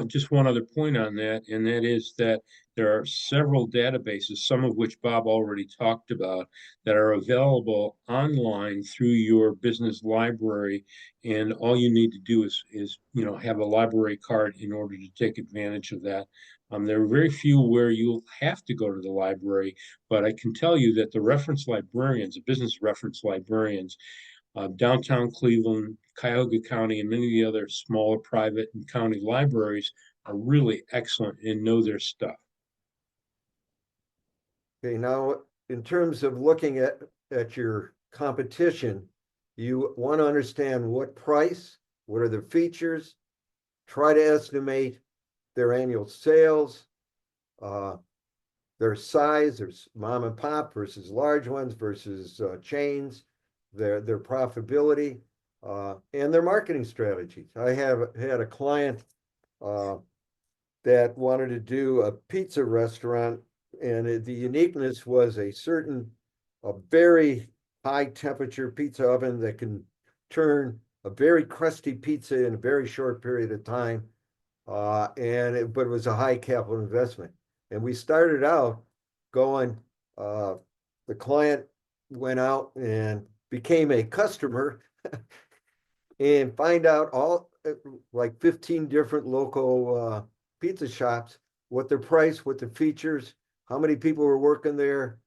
just one other point on that, and that is that there are several databases, some of which Bob already talked about, that are available online through your business library. And all you need to do is have a library card in order to take advantage of that. There are very few where you'll have to go to the library, but I can tell you that the reference librarians, the business reference librarians, downtown Cleveland, Cuyahoga County, and many of the other smaller private and county libraries are really excellent and know their stuff. Okay, now in terms of looking at your competition, you want to understand what price, what are the features, try to estimate their annual sales, their size, there's mom and pop versus large ones versus chains, their profitability, and their marketing strategies. I have had a client that wanted to do a pizza restaurant, and the uniqueness was a very high temperature pizza oven that can turn a very crusty pizza in a very short period of time. But it was a high capital investment. And we started out going, the client went out and became a customer and find out all like 15 different local pizza shops, what their price, what the features, how many people were working there,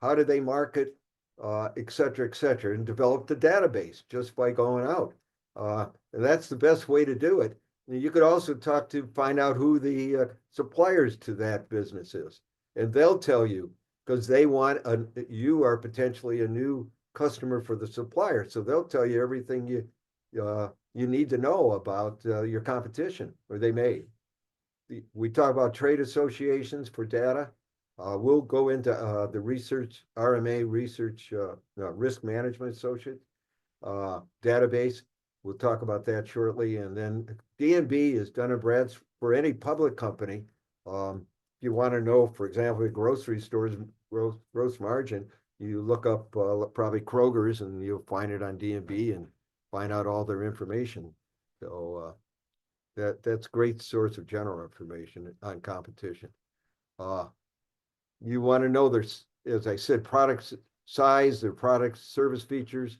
how did they market, et cetera, and developed a database just by going out. And that's the best way to do it. And you could also talk to find out who the suppliers to that business is, and they'll tell you because they want you are potentially a new customer for the supplier, so they'll tell you everything you need to know about your competition, or they may. We talk about trade associations for data. We'll go into the research, RMA research, risk management associate database. We'll talk about that shortly. And then D&B is Dun and Bradstreet for any public company. If you want to know, for example, grocery stores, gross margin, you look up probably Kroger's and you'll find it on D&B and find out all their information. So that's great source of general information on competition. You want to know there's, as I said, products size, their products, service features.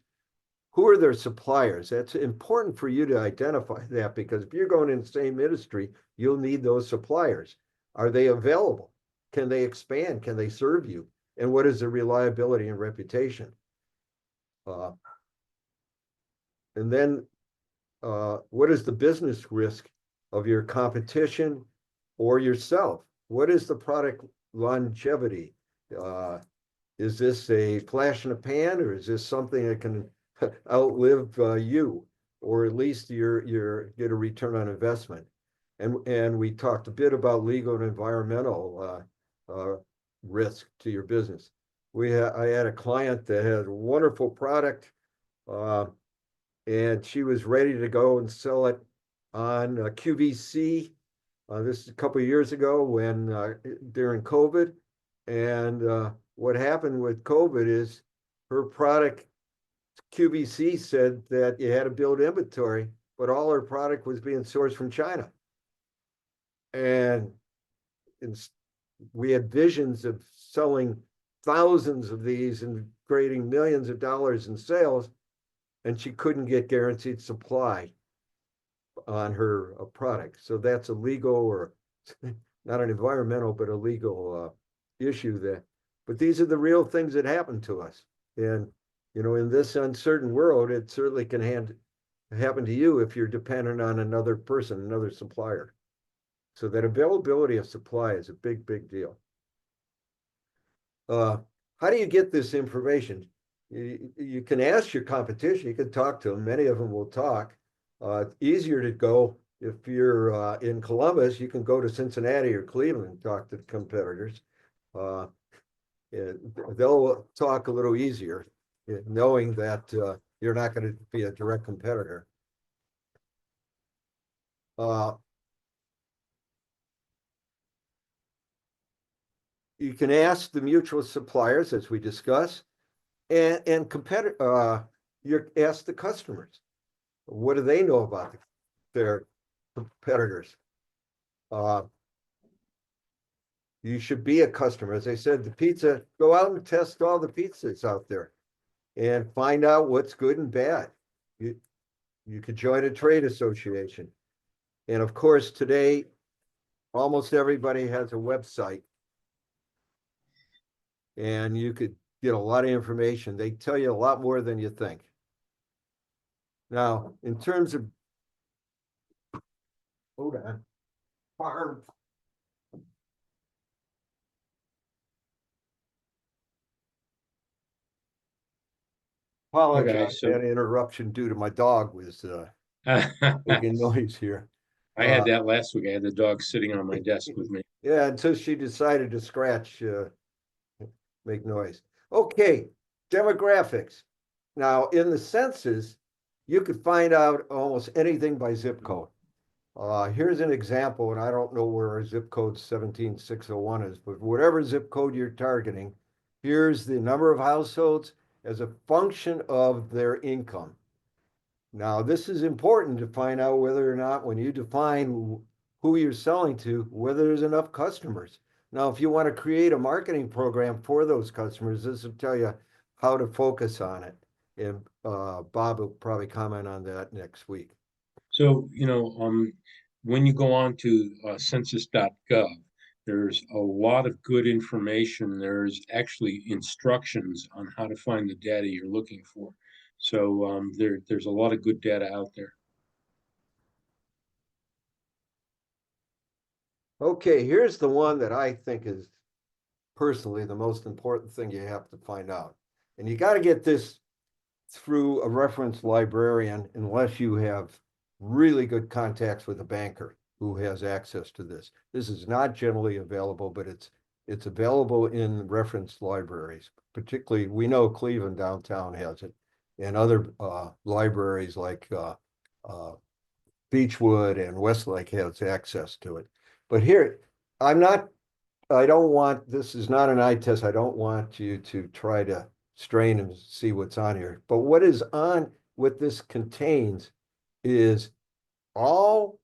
Who are their suppliers? That's important for you to identify that, because if you're going in the same industry, you'll need those suppliers. Are they available? Can they expand? Can they serve you? And what is the reliability and reputation? And then what is the business risk of your competition or yourself? What is the product longevity? Is this a flash in the pan, or is this something that can outlive you, or at least you're get a return on investment? And we talked a bit about legal and environmental. uh, risk to your business. I had a client that had a wonderful product, uh, and she was ready to go and sell it on QVC. This is a couple of years ago when during COVID, and what happened with COVID is her product QVC said that you had to build inventory, but all her product was being sourced from China, and we had visions of selling thousands of these and creating millions of dollars in sales, and she couldn't get guaranteed supply on her product. So that's a legal or not an environmental, but a legal issue there. But these are the real things that happen to us. And, in this uncertain world, it certainly can happen to you if you're dependent on another person, another supplier. So that availability of supply is a big, big deal. How do you get this information? You can ask your competition, you can talk to them, many of them will talk. It's easier to go if you're in Columbus, you can go to Cincinnati or Cleveland and talk to the competitors. Uh, they'll talk a little easier, knowing that you're not going to be a direct competitor. Uh, you can ask the mutual suppliers, as we discussed, and you ask the customers, what do they know about their competitors? Uh, you should be a customer. As I said, go out and test all the pizzas out there and find out what's good and bad. You could join a trade association. And of course, today, almost everybody has a website, and you could get a lot of information. They tell you a lot more than you think. Now, in terms of, hold on, farm. Okay, Apologize, I so had an interruption due to my dog was I making noise here. had Uh, that last week. I had the dog sitting on my desk with me. yeah, until she decided to make noise. Okay, demographics. Now, in the census, you could find out almost anything by zip code. Here's an example, and I don't know where zip code 17601 is, but whatever zip code you're targeting, here's the number of households as a function of their income. Now, this is important to find out whether or not, when you define who you're selling to, whether there's enough customers. Now, if you want to create a marketing program for those customers, this will tell you how to focus on it. And Bob will probably comment on that next week. So, when you go on to census.gov, there's a lot of good information. There's actually instructions on how to find the data you're looking for. So there's a lot of good data out there. Okay, here's the one that I think is personally the most important thing you have to find out. And you got to get this through a reference librarian unless you have really good contacts with a banker who has access to this. This is not generally available, but it's available in reference libraries. Particularly, we know Cleveland downtown has it, and other libraries like Beechwood and Westlake has access to it. But here, I'm not I don't want, this is not an eye test. I don't want you to try to strain and see what's on here. But what this contains is all,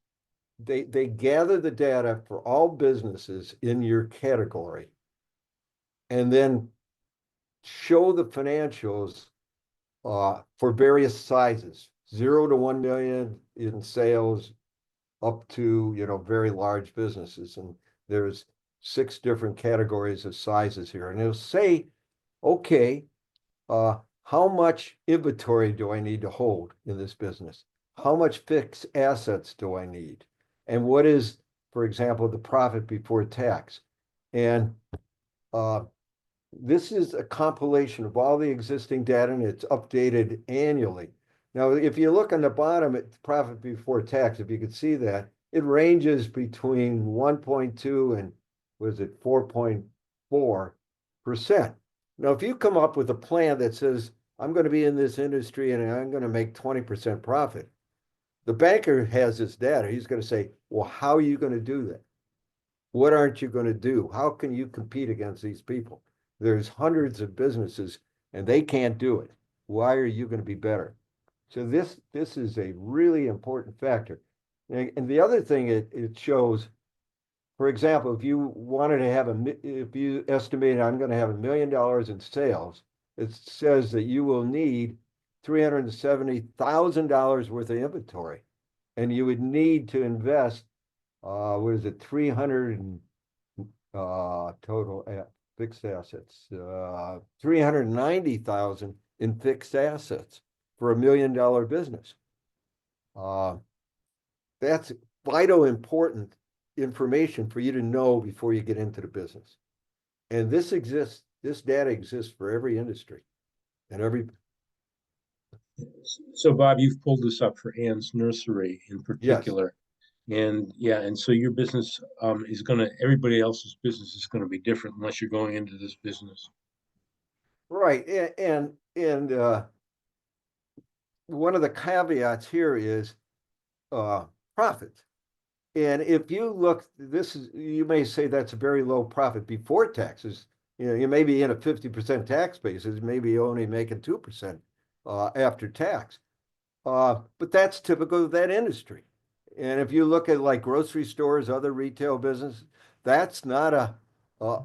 they gather the data for all businesses in your category and then show the financials for various sizes, 0 to 1 million in sales, up to, very large businesses. And there's 6 different categories of sizes here. And it'll say, okay, how much inventory do I need to hold in this business? How much fixed assets do I need? And what is, for example, the profit before tax? And uh, this is a compilation of all the existing data, and it's updated annually. Now, if you look on the bottom at profit before tax, if you could see that, it ranges between 1.2 and was it 4. 4%. Now, if you come up with a plan that says, I'm going to be in this industry and I'm going to make 20% profit, the banker has this data. He's going to say, well, how are you going to do that? What aren't you going to do? How can you compete against these people? There's hundreds of businesses and they can't do it. Why are you going to be better? So this is a really important factor. And the other thing it shows, for example, if you wanted to have if you estimate I'm going to have $1 million in sales, it says that you will need $370,000 worth of inventory, and you would need to invest what is it, 300 total fixed assets, 390,000 in fixed assets for $1 million business. Uh, that's vital important information for you to know before you get into the business. And this data exists for every industry and every, So Bob, you've pulled this up for Ann's Nursery in yes, particular. And yeah, and so your business is gonna, everybody else's business is gonna be different unless you're going into this business. right. And one of the caveats here is profit. And if you look, you may say that's a very low profit before taxes. You may be in a 50% tax basis, maybe only making 2% after tax. But that's typical of that industry. And if you look at like grocery stores, other retail business, that's not a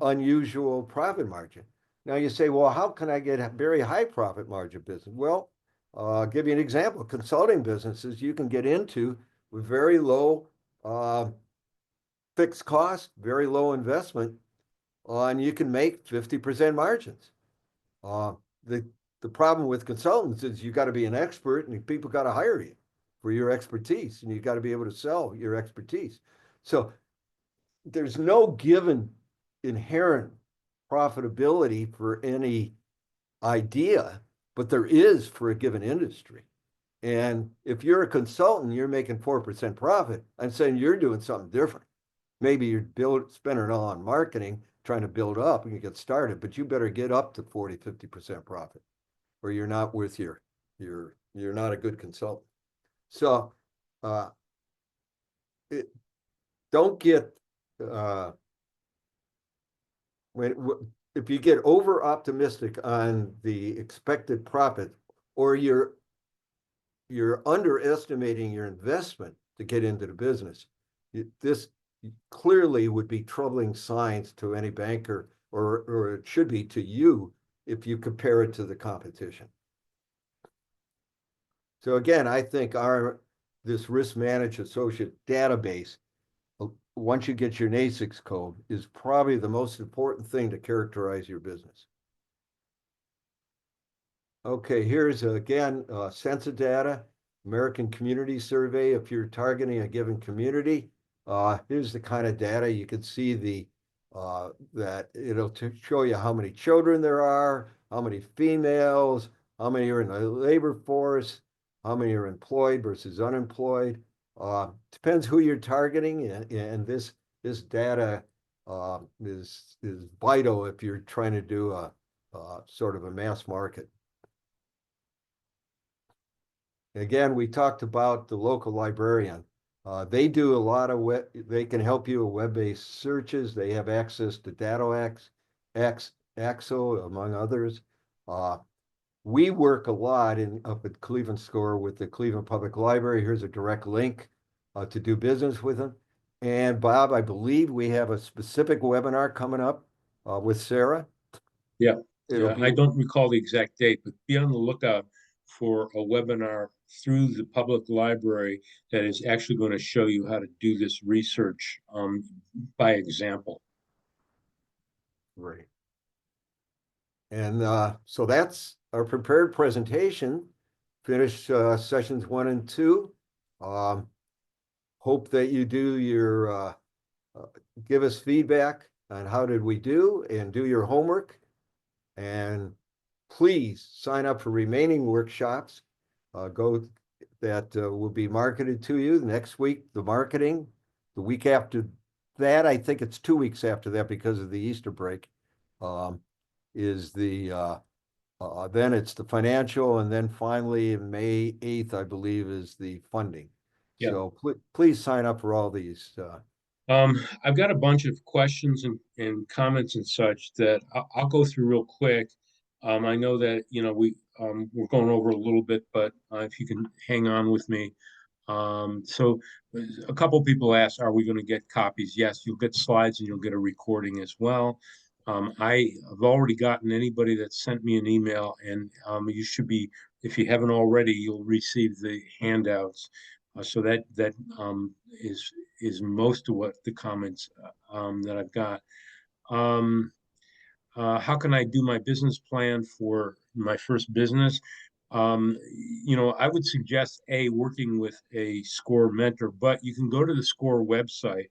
unusual profit margin. Now you say, well, how can I get a very high profit margin business? Well, I'll give you an example. Consulting businesses you can get into with very low uh, fixed cost, very low investment, and you can make 50% margins. Uh, the the problem with consultants is you got to be an expert and people got to hire you for your expertise and you got to be able to sell your expertise. So there's no given inherent profitability for any idea, but there is for a given industry. And if you're a consultant, you're making 4% profit. I'm saying you're doing something different. Maybe you're spending it all on marketing, trying to build up and you get started, but you better get up to 40, 50% profit or you're not worth you're not a good consultant. So uh, it, don't get uh, when if you get over optimistic on the expected profit or you're underestimating your investment to get into the business. This clearly would be troubling signs to any banker, or it should be to you if you compare it to the competition. So again, I think this risk managed associate database, once you get your NAICS code, is probably the most important thing to characterize your business. Okay, here's again census data, American Community Survey. If you're targeting a given community, here's the kind of data you can see that it'll show you how many children there are, how many females, how many are in the labor force, how many are employed versus unemployed. Depends who you're targeting, and this data is vital if you're trying to do a sort of a mass market. Again, we talked about the local librarian. They do a lot of they can help you with web-based searches. They have access to DataX, Axo, among others. We work a lot up at Cleveland Score with the Cleveland Public Library. Here's a direct link to do business with them. And Bob, I believe we have a specific webinar coming up with Sarah. Yeah, It'll yeah. be I don't recall the exact date, but be on the lookout for a webinar through the public library that is actually going to show you how to do this research by example. great. And so that's our prepared presentation. Finish sessions 1 and 2. Um, hope that you do uh, give us feedback on how did we do and do your homework. And please sign up for remaining workshops. That will be marketed to you next week. The marketing, the week after that, I think it's 2 weeks after that because of the Easter break. um, is then it's the financial, and then finally, May 8th, I believe, is the funding. Yeah. So please sign up for all these. I've got a bunch of questions and comments and such that I'll go through real quick. I know that, we're going over a little bit, but if you can hang on with me. So a couple people asked, are we going to get copies? Yes, you'll get slides and you'll get a recording as well. I have already gotten anybody that sent me an email, and you should be, if you haven't already, you'll receive the handouts. So that is most of what the comments that I've got. Um, how can I do my business plan for my first business? I would suggest working with a SCORE mentor, but you can go to the SCORE website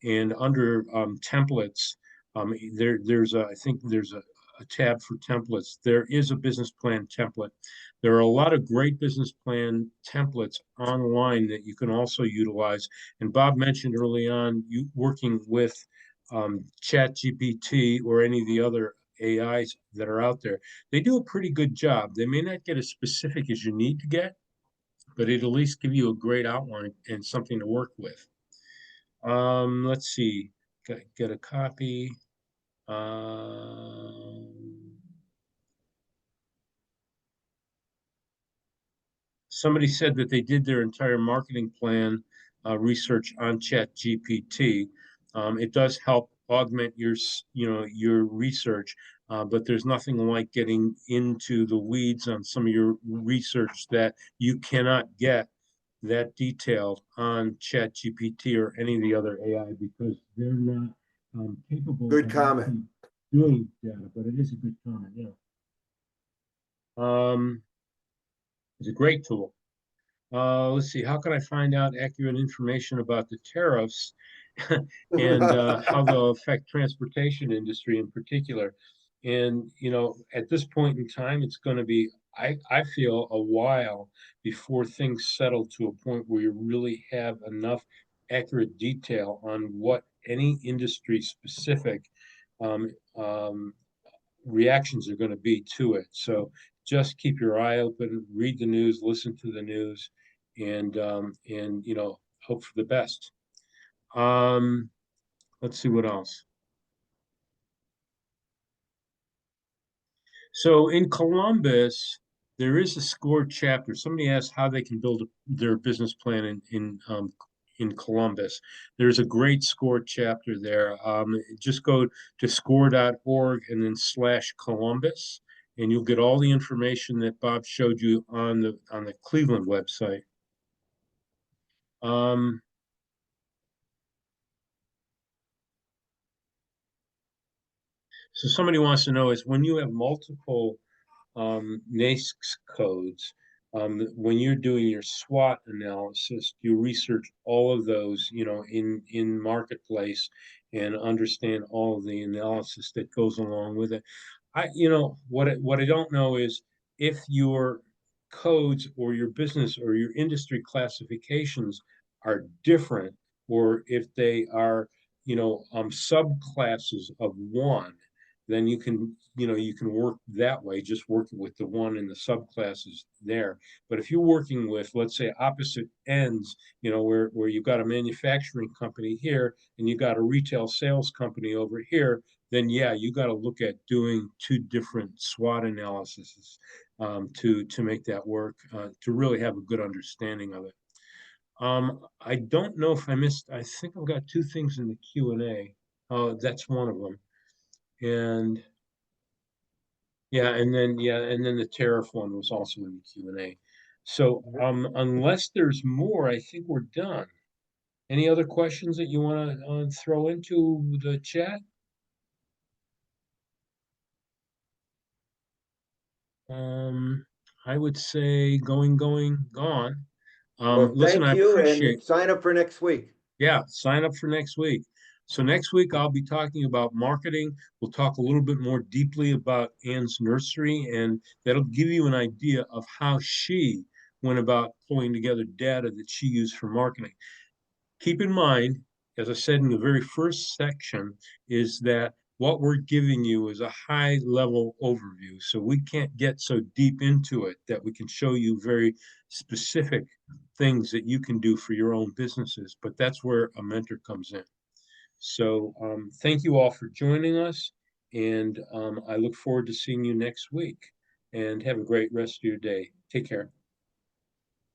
and under templates, I think there's a tab for templates. There is a business plan template. There are a lot of great business plan templates online that you can also utilize. And Bob mentioned early on, you working with Chat GPT or any of the other AIs that are out there. They do a pretty good job. They may not get as specific as you need to get, but it at least give you a great outline and something to work with. Let's see, get a copy. Somebody said that they did their entire marketing plan research on Chat GPT. It does help augment your research, but there's nothing like getting into the weeds on some of your research that you cannot get that detailed on Chat GPT or any of the other AI because they're not capable Good of comment. actually doing data. But it is a good comment, yeah. It's a great tool. Let's see, how can I find out accurate information about the tariffs and how they'll affect transportation industry in particular? And, at this point in time, it's going to be, I feel, a while before things settle to a point where you really have enough accurate detail on what any industry specific um, um, reactions are going to be to it. So just keep your eye open, read the news, listen to the news, and hope for the best. Um, let's see what else. So in Columbus, there is a SCORE chapter. Somebody asked how they can build their business plan in Columbus. There's a great SCORE chapter there. Just go to score.org and then /Columbus, and you'll get all the information that Bob showed you on the Cleveland website. Um, so somebody wants to know is when you have multiple NAICS codes. When you're doing your SWOT analysis, you research all of those, in marketplace and understand all of the analysis that goes along with it. What I don't know is if your codes or your business or your industry classifications are different, or if they are, subclasses of one, then you can work that way, just working with the one in the subclasses there. But if you're working with, let's say, opposite ends, where you've got a manufacturing company here and you got a retail sales company over here, then yeah, you got to look at doing two different SWOT analyses to make that work, to really have a good understanding of it. I don't know if I missed. I think I've got two things in the Q&A. That's one of them, and and then the tariff one was also in the Q&A. So unless there's more, I think we're done. Any other questions that you want to throw into the chat? Um, I would say going, gone. Well, Listen, thank I you, appreciate, and sign up for next week. yeah, sign up for next week. So next week I'll be talking about marketing. We'll talk a little bit more deeply about Anne's nursery, and that'll give you an idea of how she went about pulling together data that she used for marketing. Keep in mind, as I said in the very first section, is that what we're giving you is a high level overview. So we can't get so deep into it that we can show you very specific things that you can do for your own businesses. But that's where a mentor comes in. So thank you all for joining us. And I look forward to seeing you next week. And have a great rest of your day. Take care.